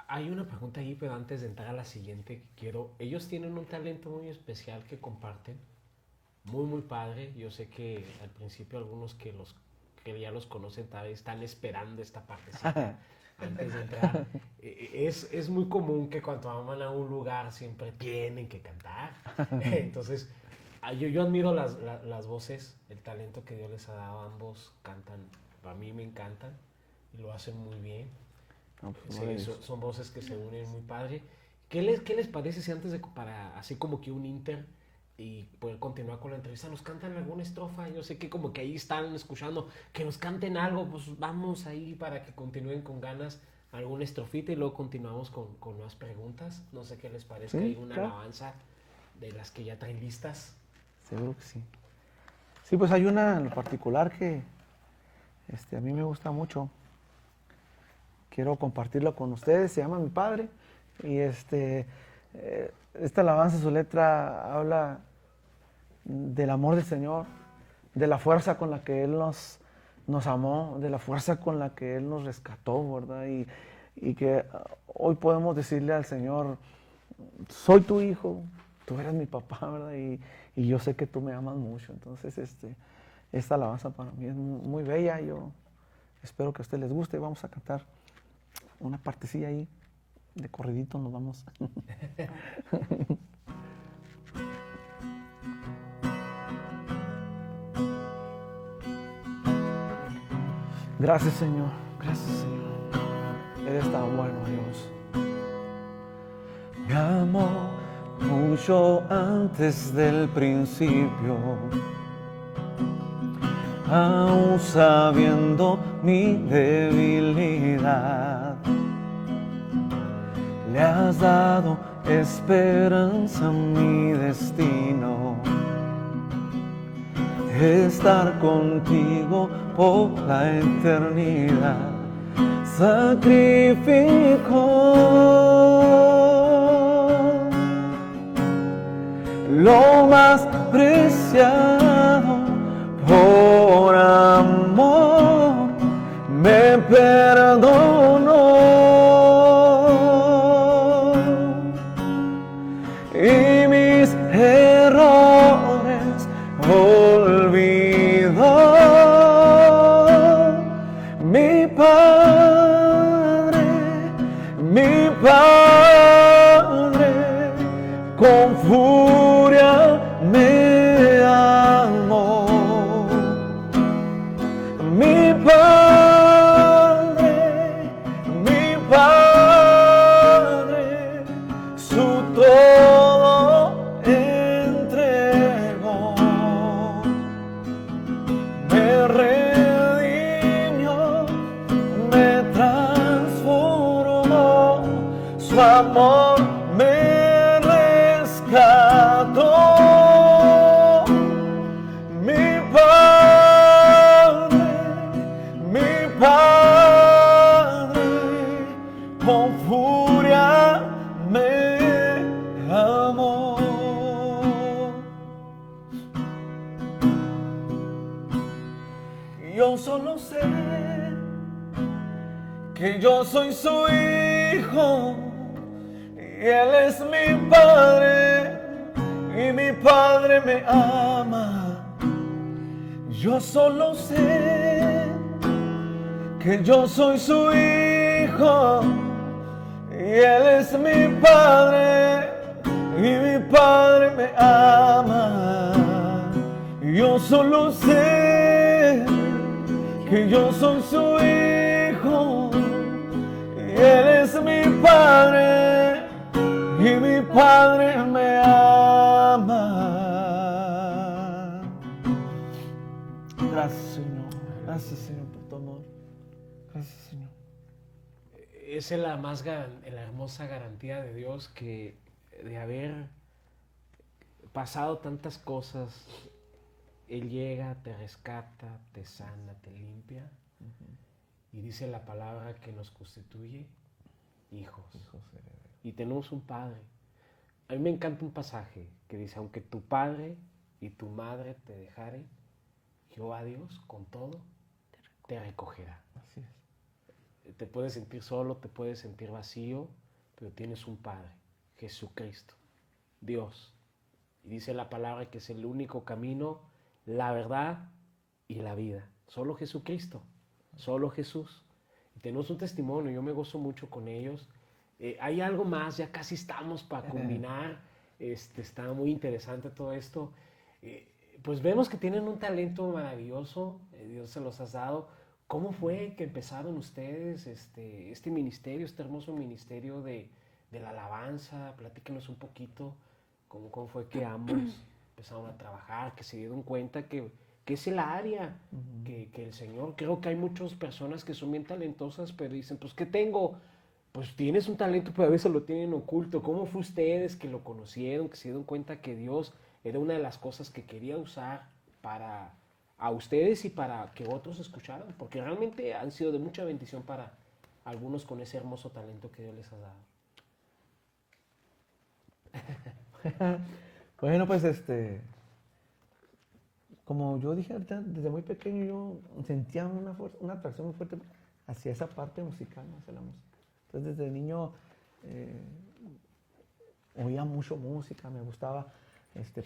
S1: Hay una pregunta ahí, pero antes de entrar a la siguiente que quiero. Ellos tienen un talento muy especial que comparten, muy, muy padre. Yo sé que al principio algunos que ya los conocen tal vez están esperando esta partecita antes de entrar. Es muy común que cuando van a un lugar siempre tienen que cantar. Entonces, yo admiro las voces, el talento que Dios les ha dado. Ambos cantan, a mí me encantan y lo hacen muy bien.
S2: No, pues,
S1: Sí, son voces que se unen muy padre. ¿Qué les parece si antes para así como que un inter y poder continuar con la entrevista, nos cantan alguna estrofa? Yo sé que como que ahí están escuchando, que nos canten algo, pues vamos ahí para que continúen con ganas alguna estrofita y luego continuamos con más preguntas. No sé qué les parece,
S2: Sí,
S1: hay una
S2: claro.
S1: alabanza de las que ya traen listas.
S2: Seguro que sí. Sí, pues hay una en particular que a mí me gusta mucho. Quiero compartirlo con ustedes. Se llama Mi Padre. Y esta alabanza, su letra habla del amor del Señor, de la fuerza con la que Él nos amó, de la fuerza con la que Él nos rescató, ¿verdad? Y que hoy podemos decirle al Señor, soy tu hijo, tú eres mi papá, ¿verdad? Y yo sé que tú me amas mucho. Entonces, esta alabanza para mí es muy bella. Yo espero que a ustedes les guste. Vamos a cantar una partecilla ahí, de corridito nos vamos. Gracias, Señor. Gracias, Señor. Eres tan bueno, Dios. Me amó mucho antes del principio, aún sabiendo mi debilidad. Le has dado esperanza a mi destino, estar contigo por la eternidad. Sacrificó lo más preciado por amor, me perdonó y mis errores olvidó. Mi Padre, con furia me amó. Mi Padre, su todo entregó. Me redimió, me transformó, su amor me rescató. Yo solo sé que yo soy su hijo y él es mi padre y mi padre me ama. Yo solo sé que yo soy su hijo y él es mi padre y mi padre me ama. Yo solo sé que yo soy su hijo y él es mi padre y mi padre me ama. Gracias, Señor. Gracias, Señor, por tu amor. Gracias, Señor.
S1: Esa es la hermosa garantía de Dios que de haber pasado tantas cosas, Él llega, te rescata, te sana, te limpia. Y dice la palabra que nos constituye hijos. Y tenemos un padre. A mí me encanta un pasaje que dice, aunque tu padre y tu madre te dejaren, Jehová Dios con todo te recogerá.
S2: Así es.
S1: Te puedes sentir solo, te puedes sentir vacío, pero tienes un Padre, Jesucristo, Dios. Y dice la palabra que es el único camino, la verdad y la vida. Solo Jesucristo, solo Jesús. Y tenemos un testimonio, yo me gozo mucho con ellos. Hay algo más, ya casi estamos para culminar. Está muy interesante todo esto. Pues vemos que tienen un talento maravilloso, Dios se los ha dado. ¿Cómo fue que empezaron ustedes este ministerio, este hermoso ministerio de la alabanza? Platíquenos un poquito cómo fue que ambos empezaron a trabajar, que se dieron cuenta que es el área que el Señor, creo que hay muchas personas que son bien talentosas, pero dicen, pues ¿qué tengo? Pues tienes un talento, pero a veces lo tienen oculto. ¿Cómo fue ustedes que lo conocieron, que se dieron cuenta que Dios era una de las cosas que quería usar para a ustedes y para que otros escucharan? Porque realmente han sido de mucha bendición para algunos con ese hermoso talento que Dios les ha dado.
S2: Bueno, pues como yo dije ahorita, desde muy pequeño yo sentía una atracción muy fuerte hacia esa parte musical, ¿no? Hacia la música. Entonces desde niño oía mucho música, me gustaba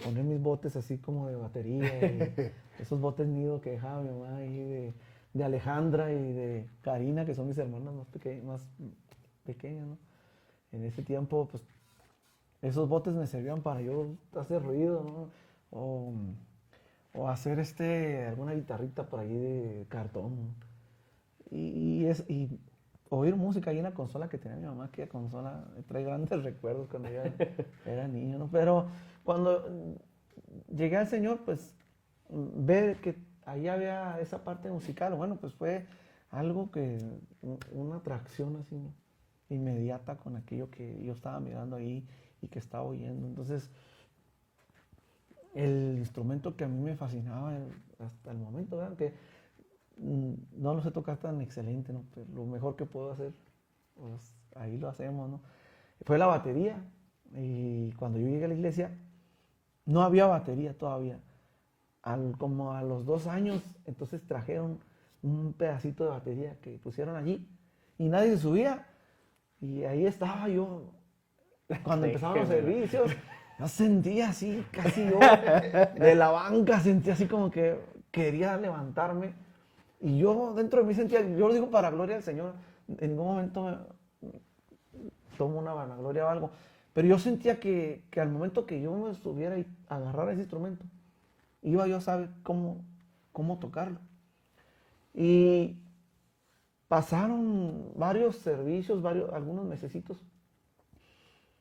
S2: poner mis botes así como de batería, y esos botes nido que dejaba mi mamá ahí de Alejandra y de Karina, que son mis hermanas más pequeñas, ¿no? En ese tiempo, pues, esos botes me servían para yo hacer ruido, ¿no? O hacer alguna guitarrita por ahí de cartón, ¿no? Y oír música ahí en la consola que tenía mi mamá, que la consola me trae grandes recuerdos cuando yo era niño, ¿no? Pero cuando llegué al Señor, pues ver que ahí había esa parte musical, bueno, pues fue algo una atracción así, ¿no? Inmediata con aquello que yo estaba mirando ahí y que estaba oyendo. Entonces, el instrumento que a mí me fascinaba hasta el momento, ¿verdad? Que no lo sé tocar tan excelente, ¿no? Pero lo mejor que puedo hacer, pues ahí lo hacemos, ¿no? Fue la batería. Y cuando yo llegué a la iglesia, no había batería todavía. Como a los 2 años, entonces trajeron un pedacito de batería que pusieron allí y nadie se subía. Y ahí estaba yo, cuando empezaban los servicios, yo sentía así, casi yo, de la banca, sentía así como que quería levantarme. Y yo dentro de mí sentía, yo lo digo para gloria del Señor, en ningún momento tomo una vanagloria o algo, pero yo sentía que al momento que yo me subiera y agarrara ese instrumento, iba yo a saber cómo tocarlo. Y pasaron varios servicios, algunos mesecitos,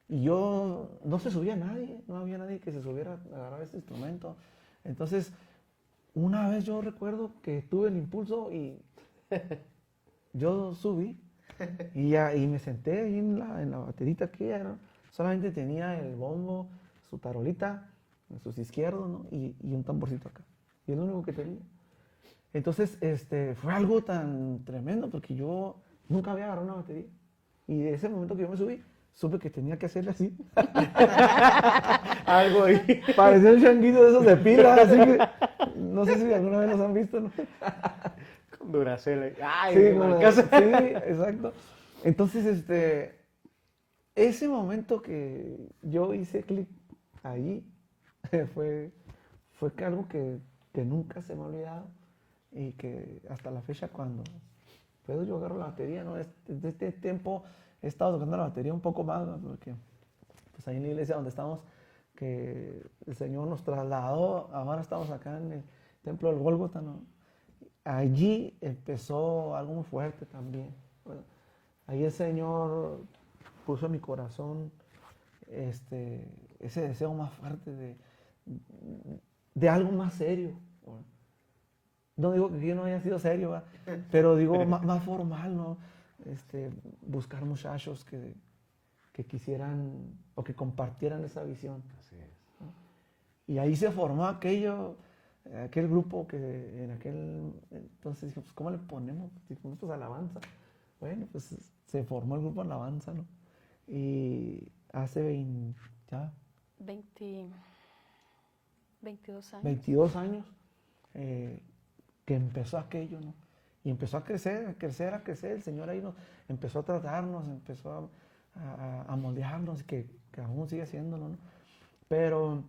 S2: y yo no se subía nadie, no había nadie que se subiera a agarrar ese instrumento. Entonces, una vez yo recuerdo que tuve el impulso y yo subí y me senté ahí en la baterita aquella, ¿no? Solamente tenía el bombo, su tarolita, sus izquierdos, ¿no? y un tamborcito acá. Y es lo único que tenía. Entonces, fue algo tan tremendo porque yo nunca había agarrado una batería. Y de ese momento que yo me subí, supe que tenía que hacerle así.
S1: Algo ahí.
S2: Parecía un changuito de esos de pila, así que no sé si alguna vez los han visto, ¿no?
S1: Duracell. Ay,
S2: Sí,
S1: de
S2: como
S1: marcas.
S2: sí, exacto. Entonces, ese momento que yo hice clic allí fue, fue que algo que nunca se me ha olvidado y que hasta la fecha cuando puedo yo agarro la batería, ¿no? Desde este tiempo he estado tocando la batería un poco más, ¿no? Porque pues ahí en la iglesia donde estamos, que el Señor nos trasladó, ahora estamos acá en el templo del Gólgota, ¿no? Allí empezó algo muy fuerte también. Bueno, ahí el Señor puso en mi corazón ese deseo más fuerte de algo más serio. Bueno, no digo que yo no haya sido serio, ¿va? Pero digo más formal, ¿no? Buscar muchachos que quisieran o que compartieran esa visión.
S1: Así es.
S2: Y ahí se formó aquel grupo que en aquel entonces dijimos, ¿cómo le ponemos? Dijimos, pues alabanza. Bueno, pues se formó el grupo Alabanza, ¿no? Y hace
S3: 22 años.
S2: 22 años que empezó aquello, ¿no? Y empezó a crecer, a crecer, a crecer. El Señor ahí nos empezó a tratarnos, empezó a moldearnos, que aún sigue haciéndolo, ¿no? Pero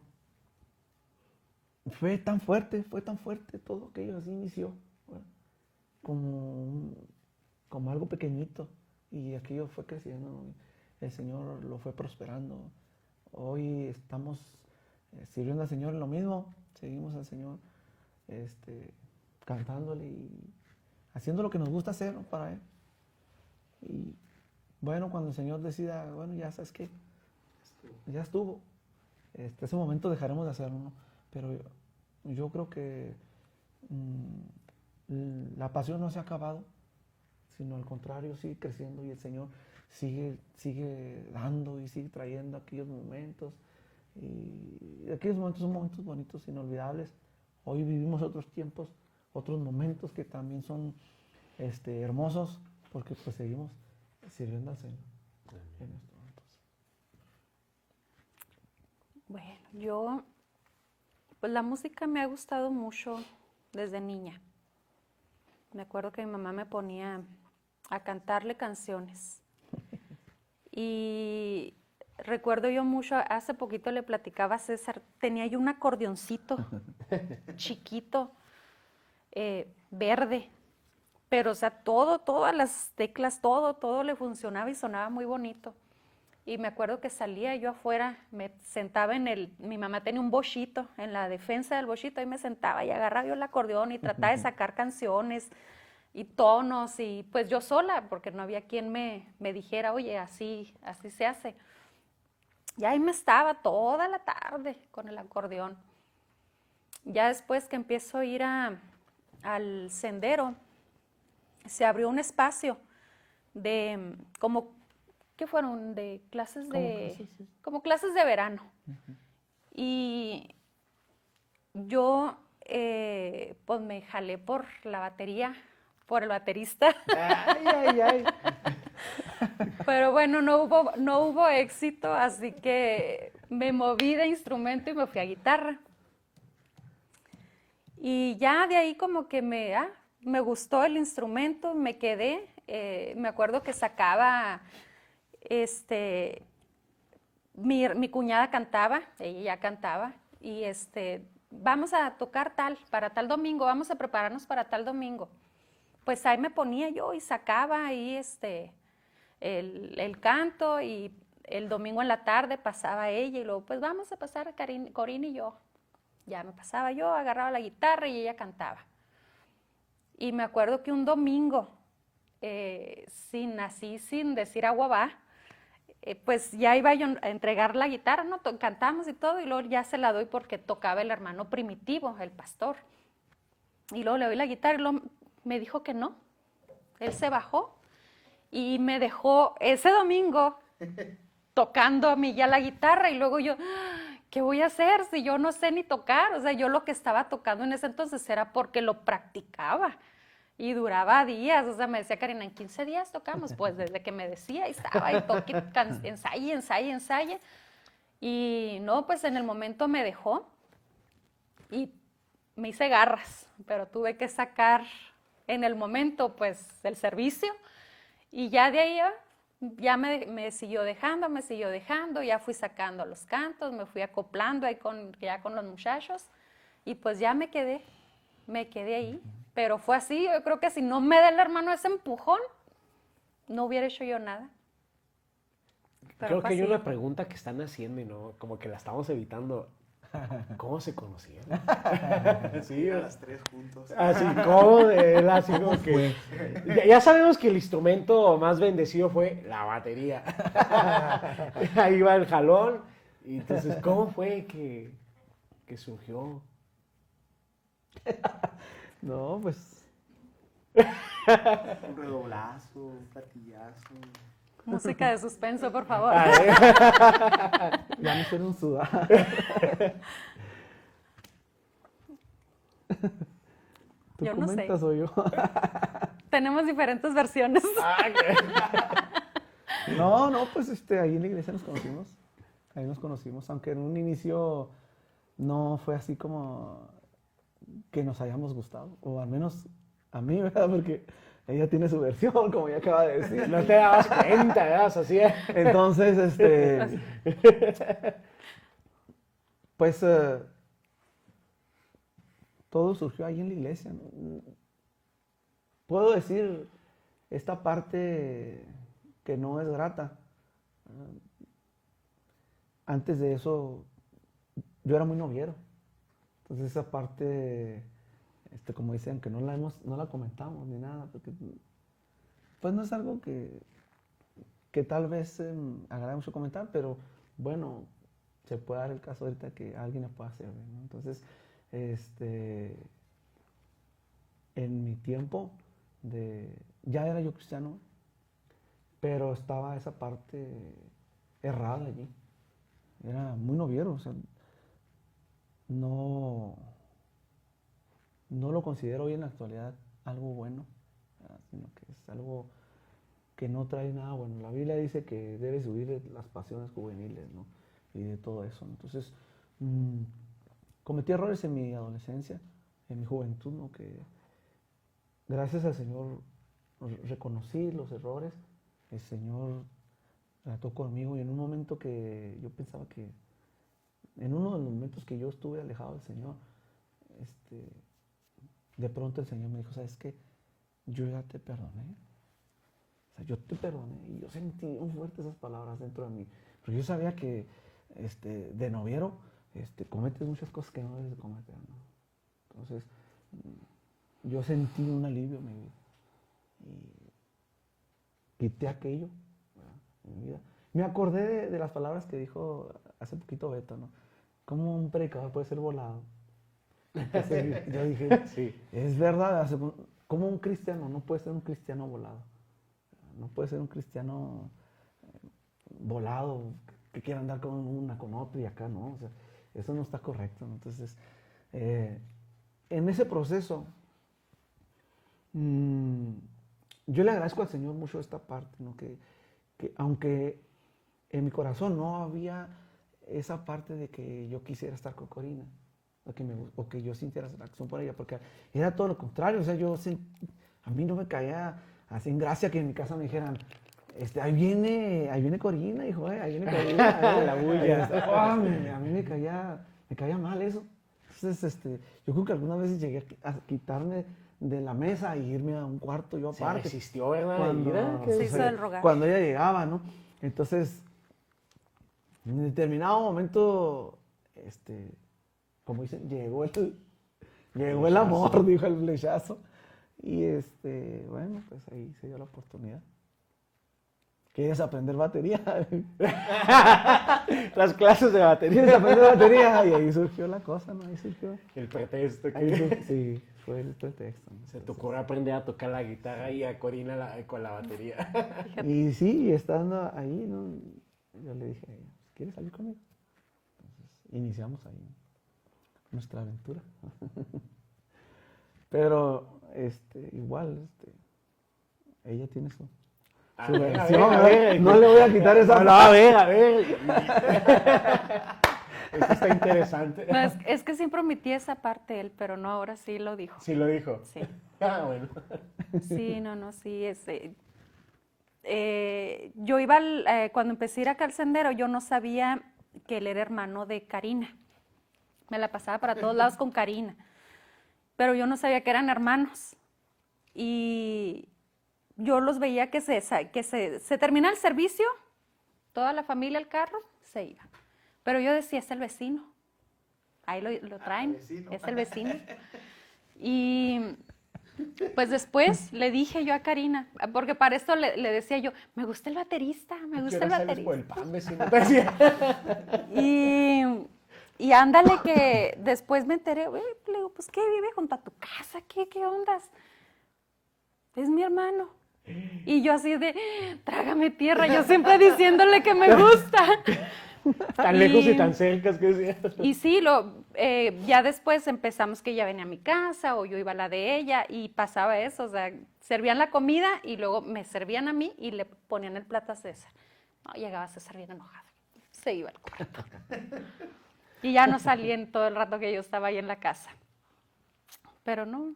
S2: fue tan fuerte todo aquello, así inició, ¿no? Como algo pequeñito, y aquello fue creciendo, ¿no? El Señor lo fue prosperando. Hoy estamos sirviendo al Señor en lo mismo, seguimos al Señor cantándole y haciendo lo que nos gusta hacer, ¿no? Para Él. Y bueno, cuando el Señor decida, bueno, ya sabes qué, ya estuvo. Ese momento dejaremos de hacerlo, ¿no? Pero yo creo que la pasión no se ha acabado, sino al contrario, sigue creciendo y el Señor sigue dando y sigue trayendo aquellos momentos. Y aquellos momentos son momentos bonitos, inolvidables. Hoy vivimos otros tiempos, otros momentos que también son hermosos, porque pues seguimos sirviendo al Señor en estos momentos.
S3: Bueno, pues la música me ha gustado mucho desde niña. Me acuerdo que mi mamá me ponía a cantarle canciones. Y recuerdo yo mucho, hace poquito le platicaba a César, tenía yo un acordeoncito chiquito, verde, pero o sea, todas las teclas, todo le funcionaba y sonaba muy bonito. Y me acuerdo que salía yo afuera, me sentaba mi mamá tenía un bochito, en la defensa del bochito, ahí me sentaba y agarraba yo el acordeón y trataba de sacar canciones y tonos, y pues yo sola, porque no había quien me dijera, oye, así se hace. Y ahí me estaba toda la tarde con el acordeón. Ya después que empiezo a ir al sendero, se abrió un espacio de ¿qué fueron? De clases como clases de verano. Y yo pues me jalé por la batería, por el baterista.
S2: Ay.
S3: Pero bueno, no hubo éxito, así que me moví de instrumento y me fui a guitarra. Y ya de ahí como que me gustó el instrumento, me quedé. Me acuerdo que sacaba, mi cuñada cantaba, ella ya cantaba, y vamos a tocar para tal domingo, vamos a prepararnos para tal domingo. Pues ahí me ponía yo y sacaba ahí el canto, y el domingo en la tarde pasaba ella y luego pues vamos a pasar Corín y yo. Ya me pasaba yo, agarraba la guitarra y ella cantaba. Y me acuerdo que un domingo, sin decir agua va, pues ya iba yo a entregar la guitarra, ¿no? Cantamos y todo, y luego ya se la doy porque tocaba el hermano Primitivo, el pastor. Y luego le doy la guitarra y luego me dijo que no. Él se bajó y me dejó ese domingo tocando a mí ya la guitarra, y luego yo, ¿qué voy a hacer si yo no sé ni tocar? O sea, yo lo que estaba tocando en ese entonces era porque lo practicaba y duraba días. O sea, me decía Karina, en 15 días tocamos. Pues desde que me decía, y estaba ahí, ensaye. Y no, pues en el momento me dejó y me hice garras, pero tuve que sacar en el momento, pues, el servicio. Y ya de ahí ya me siguió dejando, ya fui sacando los cantos, me fui acoplando ahí ya con los muchachos y pues ya me quedé ahí. Pero fue así, yo creo que si no me da el hermano ese empujón, no hubiera hecho yo nada. Pero
S1: Creo
S3: fue
S1: que hay
S3: así.
S1: una pregunta que están haciendo y no, como que la estamos evitando. ¿Cómo se conocieron? Sí,
S5: A las 3 juntos.
S1: así como él, así como que... Ya sabemos que el instrumento más bendecido fue la batería. Ahí va el jalón. Y entonces, ¿cómo fue que surgió?
S2: No, pues
S5: Un redoblazo, un platillazo.
S3: Música de suspenso, por favor.
S1: A ver.
S2: ya me hicieron sudar. ¿Tú
S3: Yo no sé.
S2: comentas o yo?
S3: Tenemos diferentes versiones.
S2: No, pues ahí en la iglesia nos conocimos. Ahí nos conocimos, aunque en un inicio no fue así como que nos hayamos gustado, o al menos a mí, ¿verdad? Porque ella tiene su versión, como ya acaba de decir.
S1: No te dabas cuenta, ¿verdad? Así es.
S2: Entonces, pues todo surgió ahí en la iglesia, ¿no? Puedo decir esta parte que no es grata. Antes de eso, yo era muy noviero. Entonces esa parte, como dicen, que no la comentamos ni nada, porque pues no es algo que tal vez agrade mucho comentar, pero bueno, se puede dar el caso ahorita que alguien le pueda hacer, ¿no? Entonces, en mi tiempo ya era yo cristiano, pero estaba esa parte errada allí. Era muy noviero, o sea, no lo considero hoy en la actualidad algo bueno, ¿verdad? Sino que es algo que no trae nada bueno. La Biblia dice que debes huir de las pasiones juveniles, ¿no? Y de todo eso. Entonces, cometí errores en mi adolescencia, en mi juventud, ¿no? Que gracias al Señor reconocí los errores, el Señor trató conmigo y en un momento que yo pensaba que, en uno de los momentos que yo estuve alejado del Señor, de pronto el Señor me dijo, ¿sabes qué? Yo ya te perdoné. O sea, yo te perdoné. Y yo sentí muy fuerte esas palabras dentro de mí. Pero yo sabía que de noviero cometes muchas cosas que no debes de cometer, ¿no? Entonces, yo sentí un alivio en mi vida. Y quité aquello, ¿verdad? En mi vida. Me acordé de las palabras que dijo hace poquito Beto, ¿no? ¿Cómo un predicador puede ser volado? Entonces, yo dije,
S1: Sí.
S2: es verdad, ¿cómo un cristiano no puede ser un cristiano volado? No puede ser un cristiano volado, que quiera andar con una, con otra y acá, ¿no? O sea, eso no está correcto, ¿no? Entonces, en ese proceso, yo le agradezco al Señor mucho esta parte, ¿no? Que aunque en mi corazón no había esa parte de que yo quisiera estar con Corina, o que yo sintiera atracción por ella, porque era todo lo contrario, o sea, a mí no me caía así en gracia que en mi casa me dijeran, ahí viene Corina, hijo, ahí viene Corina,
S1: La bulla.
S2: A mí me caía mal eso. Entonces, yo creo que algunas veces llegué a quitarme de la mesa e irme a un cuarto yo
S1: Se
S2: aparte.
S1: resistió, ¿verdad?
S2: Cuando,
S1: Mira,
S3: Se hizo el rogar.
S2: cuando ella llegaba, ¿no? Entonces, en determinado momento, como dicen, llegó el amor, dijo el flechazo. Y bueno, pues ahí se dio la oportunidad. ¿Quieres aprender batería?
S1: Las clases de batería.
S2: ¿Quieres aprender batería? Y ahí surgió la cosa, ¿no? Ahí surgió.
S1: El pretexto
S2: Ahí
S1: que
S2: sí, fue el pretexto, ¿no?
S1: se te ocurre aprender a tocar la guitarra y a Corina con la batería.
S2: Y sí, estando ahí, ¿no? Yo le dije a ella, ¿quieres salir conmigo? Entonces, iniciamos ahí nuestra aventura. Pero, igual, ella tiene su versión,
S1: a ver.
S2: No le voy a quitar esa
S1: No, a ver. Eso está interesante.
S3: No, es que siempre omití esa parte él, pero no, ahora sí lo dijo.
S1: Sí lo dijo.
S3: Sí,
S1: Ah, bueno.
S3: sí, no, sí, yo iba, cuando empecé a ir acá al sendero, yo no sabía que él era hermano de Karina. Me la pasaba para todos lados con Karina, pero yo no sabía que eran hermanos. Y yo los veía que se termina el servicio, toda la familia al carro, se iba. Pero yo decía, es el vecino. Ahí lo traen, es el vecino. Y pues después le dije yo a Karina, porque para esto le decía yo, me gusta el baterista, me gusta el
S1: Sales por
S3: baterista.
S1: el pan, vecino. Te decía.
S3: Y ándale que después me enteré, le digo, pues ¿qué? Vive junto a tu casa, ¿qué ondas? Es mi hermano. Y yo así de, trágame tierra, yo siempre diciéndole que me gusta.
S1: Tan lejos y tan cerca, es que decía.
S3: Y sí, ya después empezamos que ella venía a mi casa o yo iba a la de ella y pasaba eso, o sea, servían la comida y luego me servían a mí y le ponían el plato a César. No, llegaba César bien enojado, se iba al cuarto. Y ya no salí en todo el rato que yo estaba ahí en la casa. Pero no,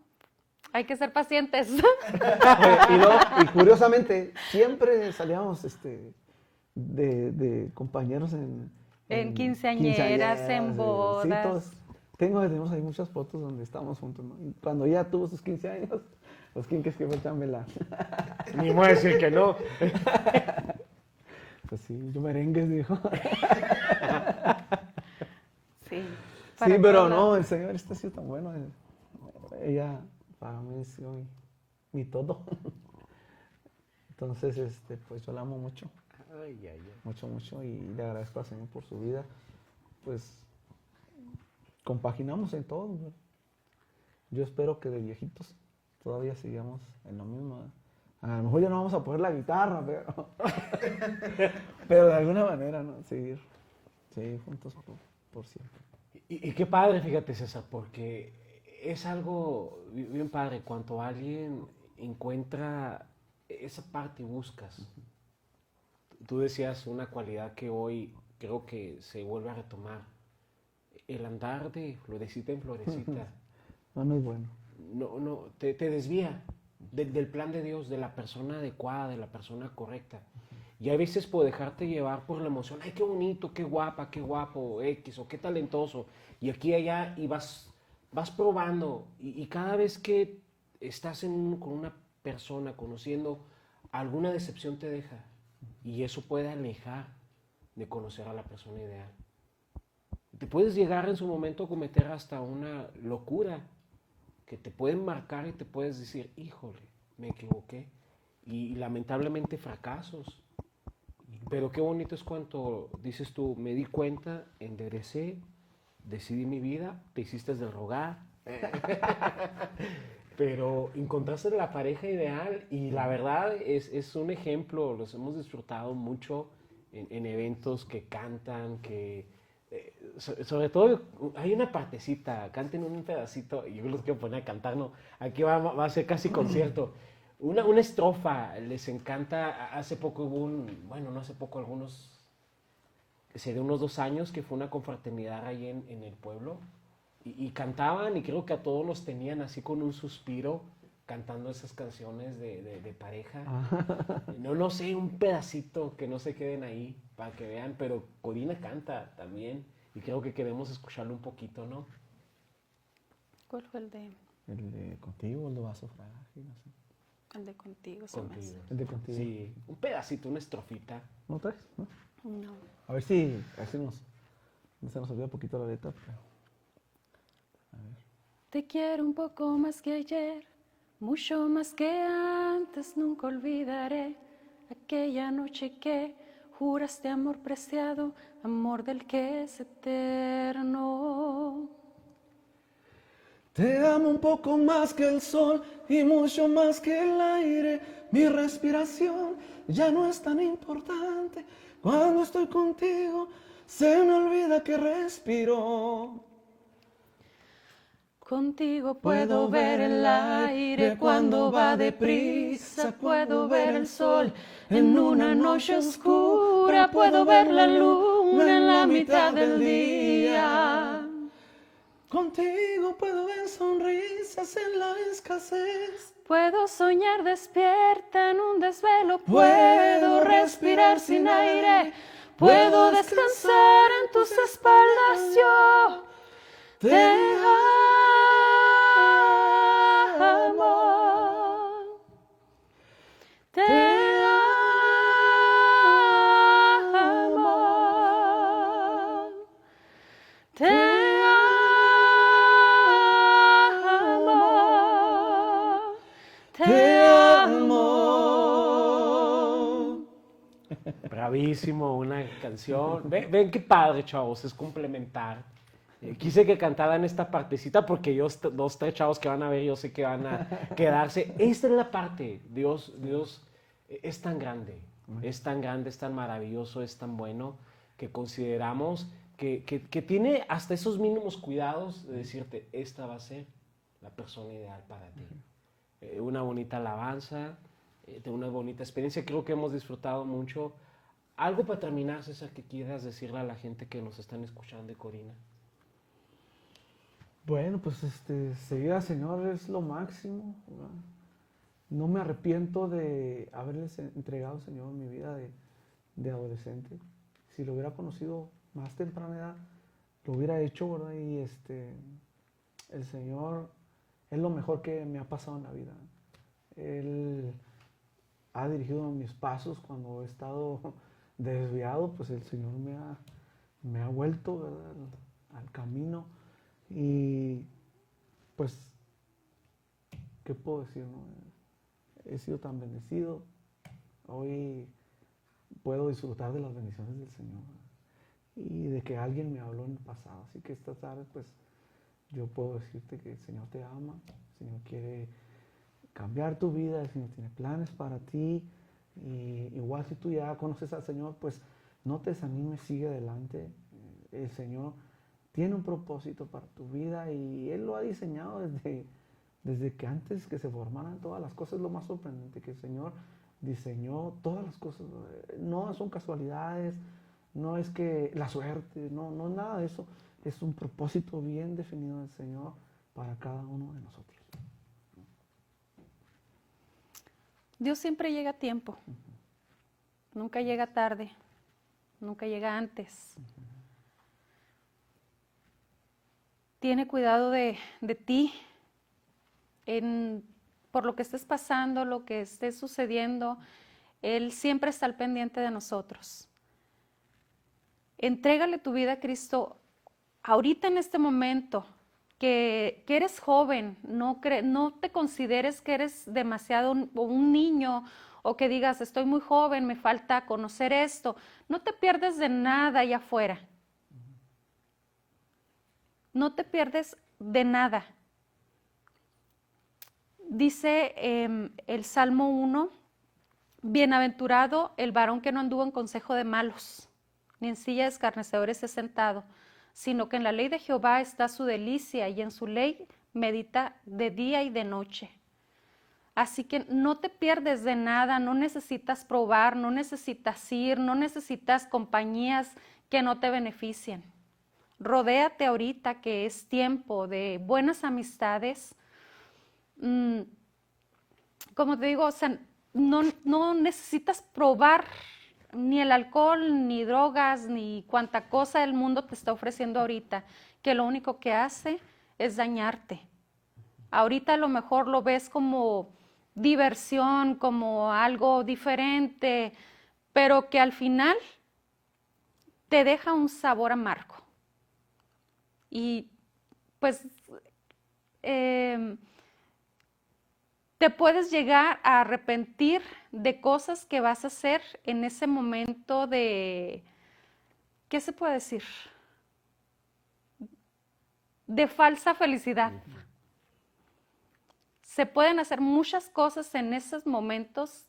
S3: hay que ser pacientes.
S2: Y curiosamente, siempre salíamos de compañeros
S3: En quinceañeras, en bodas.
S2: Sí, tenemos ahí muchas fotos donde estábamos juntos, ¿no? Y cuando ya tuvo sus 15 años, pues quién que fue chambelán.
S1: Ni voy a decir que no.
S2: Pues sí, yo merengues, dijo.
S3: Sí,
S2: Sí, pero no, el Señor ha sido tan bueno. Ella, para mí, es mi todo. Entonces, pues yo la amo mucho.
S1: Ay, ay, ay.
S2: Mucho, mucho. Y le agradezco al Señor por su vida. Pues, compaginamos en todo, ¿no? Yo espero que de viejitos todavía sigamos en lo mismo. A lo mejor ya no vamos a poner la guitarra, pero de alguna manera, ¿no? Seguir juntos por siempre.
S1: Y qué padre, fíjate, César, porque es algo bien padre cuando alguien encuentra esa parte y buscas. Tú decías una cualidad que hoy creo que se vuelve a retomar. El andar de florecita en florecita.
S2: No es bueno.
S1: No, te desvía del plan de Dios, de la persona adecuada, de la persona correcta. Y a veces por dejarte llevar por la emoción, ay, qué bonito, qué guapa, qué guapo, X, o qué talentoso, y aquí y allá, y vas probando, y cada vez que estás con una persona conociendo, alguna decepción te deja, y eso puede alejar de conocer a la persona ideal. Te puedes llegar en su momento a cometer hasta una locura, que te pueden marcar y te puedes decir, híjole, me equivoqué, y lamentablemente fracasos. Pero qué bonito es cuando dices tú, me di cuenta, enderecé, decidí mi vida, te hiciste del rogar, pero encontraste la pareja ideal y la verdad es un ejemplo, los hemos disfrutado mucho en eventos que cantan, que sobre todo hay una partecita, canten un pedacito y yo los quiero poner a cantar, no, aquí va a ser casi concierto. Una estrofa, les encanta, hace poco hubo no hace poco, sería unos 2 años que fue una confraternidad ahí en el pueblo y cantaban y creo que a todos nos tenían así con un suspiro cantando esas canciones de pareja. No sé, un pedacito que no se queden ahí para que vean, pero Corina canta también y creo que queremos escucharlo un poquito, ¿no?
S3: ¿Cuál fue el de?
S2: El de contigo, el de vaso frágil, no sé.
S3: El de contigo, se me hace.
S2: El de contigo.
S1: Sí, un pedacito, una estrofita.
S2: ¿No traes? ¿No?
S3: No.
S2: A ver si no se nos olvida un poquito la letra. Pero... A ver.
S3: Te quiero un poco más que ayer, mucho más que antes, nunca olvidaré aquella noche que juraste amor preciado, amor del que es eterno.
S2: Te amo un poco más que el sol y mucho más que el aire. Mi respiración ya no es tan importante. Cuando estoy contigo se me olvida que respiro.
S3: Contigo puedo ver el aire cuando va deprisa, puedo ver el sol en una noche oscura, puedo ver la luna aún en la mitad del día.
S2: Contigo puedo ver sonrisas en la escasez.
S3: Puedo soñar despierta en un desvelo, puedo respirar sin aire, puedo descansar en tus espaldas, yo te amo, te amo, te amo, te amo.
S1: Bravísimo, una canción. Ven qué padre, chavos, es complementar. Quise que cantaran esta partecita porque ellos, dos, tres chavos que van a ver, yo sé que van a quedarse. Esta es la parte. Dios es tan grande, es tan maravilloso, es tan bueno, que consideramos que tiene hasta esos mínimos cuidados de decirte, esta va a ser la persona ideal para ti. Una bonita alabanza, de una bonita experiencia. Creo que hemos disfrutado mucho. Algo para terminar, César, que quieras decirle a la gente que nos están escuchando de Corina.
S2: Bueno, pues seguir al Señor es lo máximo, ¿verdad? No me arrepiento de haberles entregado al Señor mi vida de adolescente. Si lo hubiera conocido más temprana edad, lo hubiera hecho, ¿verdad? Y el Señor es lo mejor que me ha pasado en la vida. Él ha dirigido mis pasos cuando he estado desviado, pues el Señor me ha vuelto, ¿verdad? al camino. Y pues, ¿qué puedo decir? No? He sido tan bendecido. Hoy puedo disfrutar de las bendiciones del Señor, ¿verdad? Y de que alguien me habló en el pasado. Así que esta tarde, pues, yo puedo decirte que el Señor te ama, el Señor quiere cambiar tu vida, el Señor tiene planes para ti. Y igual si tú ya conoces al Señor, pues no te desanimes, sigue adelante. El Señor tiene un propósito para tu vida y Él lo ha diseñado desde que antes que se formaran todas las cosas. Lo más sorprendente que el Señor diseñó todas las cosas. No son casualidades, no es que la suerte, no es nada de eso. Es un propósito bien definido del Señor para cada uno de nosotros.
S3: Dios siempre llega a tiempo, nunca llega tarde, nunca llega antes. Tiene cuidado de ti por lo que estés pasando, lo que esté sucediendo. Él siempre está al pendiente de nosotros. Entrégale tu vida a Cristo ahorita en este momento, que eres joven, no te consideres que eres demasiado un niño o que digas estoy muy joven, me falta conocer esto. No te pierdes de nada allá afuera. No te pierdes de nada. Dice el Salmo 1, bienaventurado el varón que no anduvo en consejo de malos, ni en silla de escarnecedores se ha sentado, sino que en la ley de Jehová está su delicia y en su ley medita de día y de noche. Así que no te pierdes de nada, no necesitas probar, no necesitas ir, no necesitas compañías que no te beneficien. Rodéate ahorita que es tiempo de buenas amistades. Como te digo, o sea, no necesitas probar ni el alcohol, ni drogas, ni cuanta cosa el mundo te está ofreciendo ahorita, que lo único que hace es dañarte. Ahorita a lo mejor lo ves como diversión, como algo diferente, pero que al final te deja un sabor amargo. Y pues te puedes llegar a arrepentir de cosas que vas a hacer en ese momento de, ¿qué se puede decir? De falsa felicidad. Se pueden hacer muchas cosas en esos momentos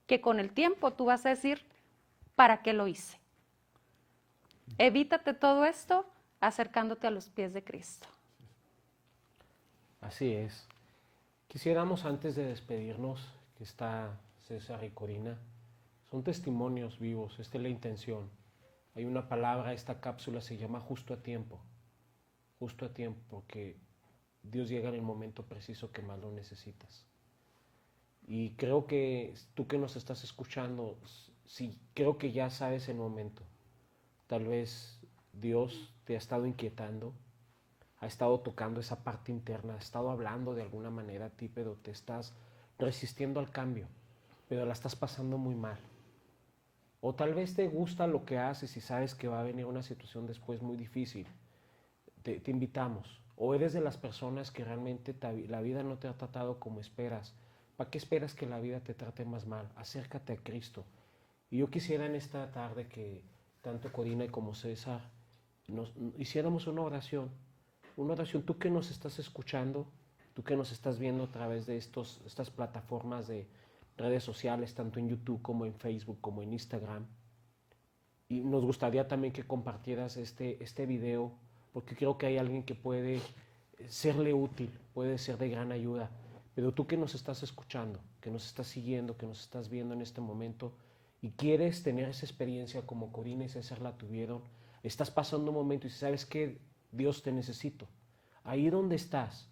S3: que con el tiempo tú vas a decir, ¿para qué lo hice? Evítate todo esto acercándote a los pies de Cristo.
S1: Así es. Quisiéramos antes de despedirnos, que está César y Corina, son testimonios vivos, esta es la intención, Hay una palabra, esta cápsula se llama justo a tiempo, porque Dios llega en el momento preciso que más lo necesitas. Y creo que tú que nos estás escuchando, sí, creo que ya sabes el momento. Tal vez Dios te ha estado inquietando, ha estado tocando esa parte interna, ha estado hablando de alguna manera a ti, pero te estás resistiendo al cambio, pero la estás pasando muy mal. O tal vez te gusta lo que haces y sabes que va a venir una situación después muy difícil. Te invitamos. O eres de las personas que realmente la vida no te ha tratado como esperas. ¿Para qué esperas que la vida te trate más mal? Acércate a Cristo. Y yo quisiera en esta tarde que tanto Corina como César hiciéramos una oración. Una oración, tú que nos estás escuchando, tú que nos estás viendo a través de estas plataformas de redes sociales, tanto en YouTube como en Facebook, como en Instagram. Y nos gustaría también que compartieras este video, porque creo que hay alguien que puede serle útil, puede ser de gran ayuda. Pero tú que nos estás escuchando, que nos estás siguiendo, que nos estás viendo en este momento y quieres tener esa experiencia como Corina y César la tuvieron, estás pasando un momento y sabes que Dios te necesito. Ahí donde estás,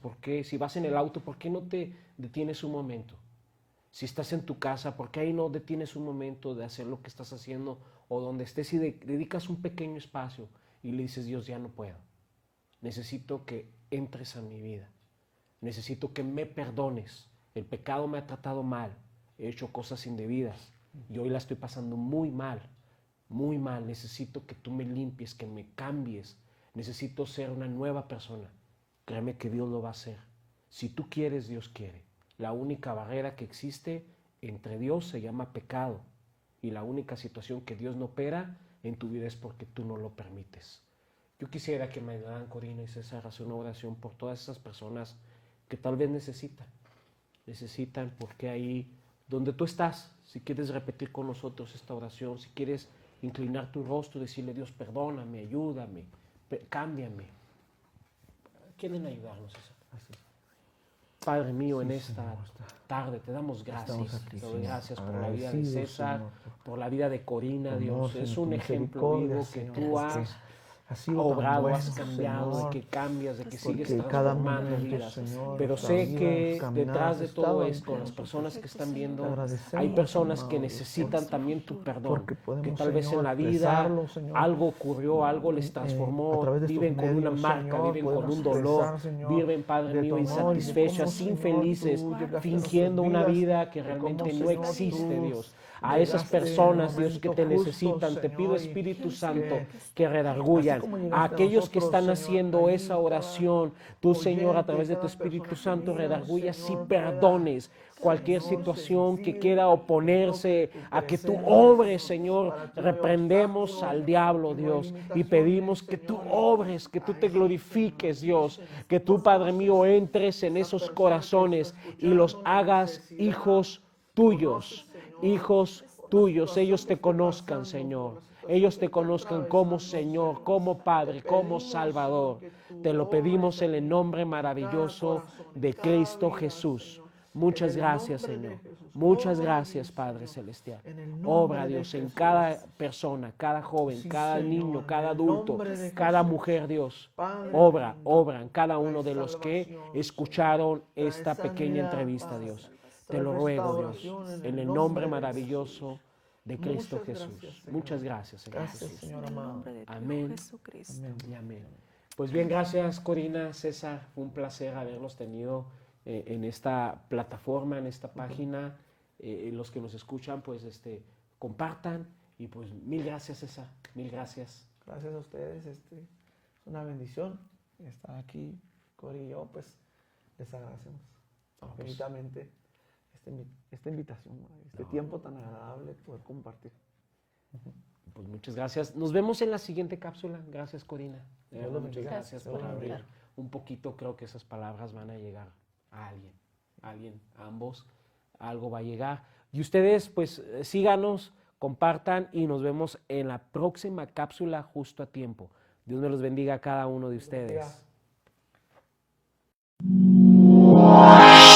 S1: ¿por qué? Si vas en el auto, ¿por qué no te detienes un momento? Si estás en tu casa, ¿por qué ahí no detienes un momento de hacer lo que estás haciendo? O donde estés y dedicas un pequeño espacio y le dices, Dios, ya no puedo. Necesito que entres a mi vida. Necesito que me perdones. El pecado me ha tratado mal. He hecho cosas indebidas y hoy la estoy pasando muy mal. Muy mal. Necesito que tú me limpies, que me cambies. Necesito ser una nueva persona. Créeme que Dios lo va a hacer. Si tú quieres, Dios quiere. La única barrera que existe entre Dios se llama pecado. Y la única situación que Dios no opera en tu vida es porque tú no lo permites. Yo quisiera que me ayudaran, Corina y César, a hacer una oración por todas esas personas que tal vez necesitan, porque ahí donde tú estás, si quieres repetir con nosotros esta oración, si quieres inclinar tu rostro y decirle, Dios, perdóname, ayúdame, cámbiame. ¿Quieren ayudarnos, César? Padre mío, en esta tarde te damos gracias. Te doy gracias por la vida de César, por la vida de Corina, Dios. Es un ejemplo vivo que tú has obrado, has cambiado, de que cambias, de que sigues transformando vidas. Pero sé que detrás de todo esto, las personas que están viendo, hay personas que necesitan también tu perdón, que tal vez en la vida algo ocurrió, algo les transformó, viven con una marca, viven con un dolor, viven, Padre mío, insatisfechas, infelices, fingiendo una vida que realmente no existe, Dios. A esas personas, Dios, que te necesitan, te pido, Espíritu Santo, que redargullan. A aquellos que están haciendo esa oración, tú, Señor, a través de tu Espíritu Santo, redargullas y perdones cualquier situación que quiera oponerse a que tú obres, Señor. Reprendemos al diablo, Dios, y pedimos que tú obres, que tú te glorifiques, Dios, que tú, Padre mío, entres en esos corazones y los hagas hijos tuyos. Hijos tuyos, ellos te conozcan, Señor. Ellos te conozcan como Señor, como Padre, como Salvador. Te lo pedimos en el nombre maravilloso de Cristo Jesús. Muchas gracias, Señor. Muchas gracias, Padre Celestial. Obra, Dios, en cada persona, cada joven, cada niño, cada adulto, cada mujer, Dios. Obra en cada uno de los que escucharon esta pequeña entrevista, Dios. Te lo ruego, Dios, en el nombre maravilloso de Cristo Jesús. Muchas gracias, Señor.
S2: Gracias, Señor amado.
S1: Amén. Y amén. Pues bien, gracias, Corina, César. Fue un placer haberlos tenido en esta plataforma, en esta página. Los que nos escuchan, pues compartan. Y pues mil gracias, César. Mil gracias.
S2: Gracias a ustedes. Es una bendición estar aquí, Cori y yo, pues les agradecemos infinitamente esta invitación, este tiempo tan agradable poder compartir.
S1: Pues muchas gracias. Nos vemos en la siguiente cápsula. Gracias, Corina. Muchas gracias por
S2: Dios lo
S1: abrir
S2: bendiga.
S1: un poquito. Creo que esas palabras van a llegar a alguien, a ambos. Algo va a llegar. Y ustedes, pues, síganos, compartan y nos vemos en la próxima cápsula justo a tiempo. Dios me los bendiga a cada uno de ustedes.
S2: Bendiga.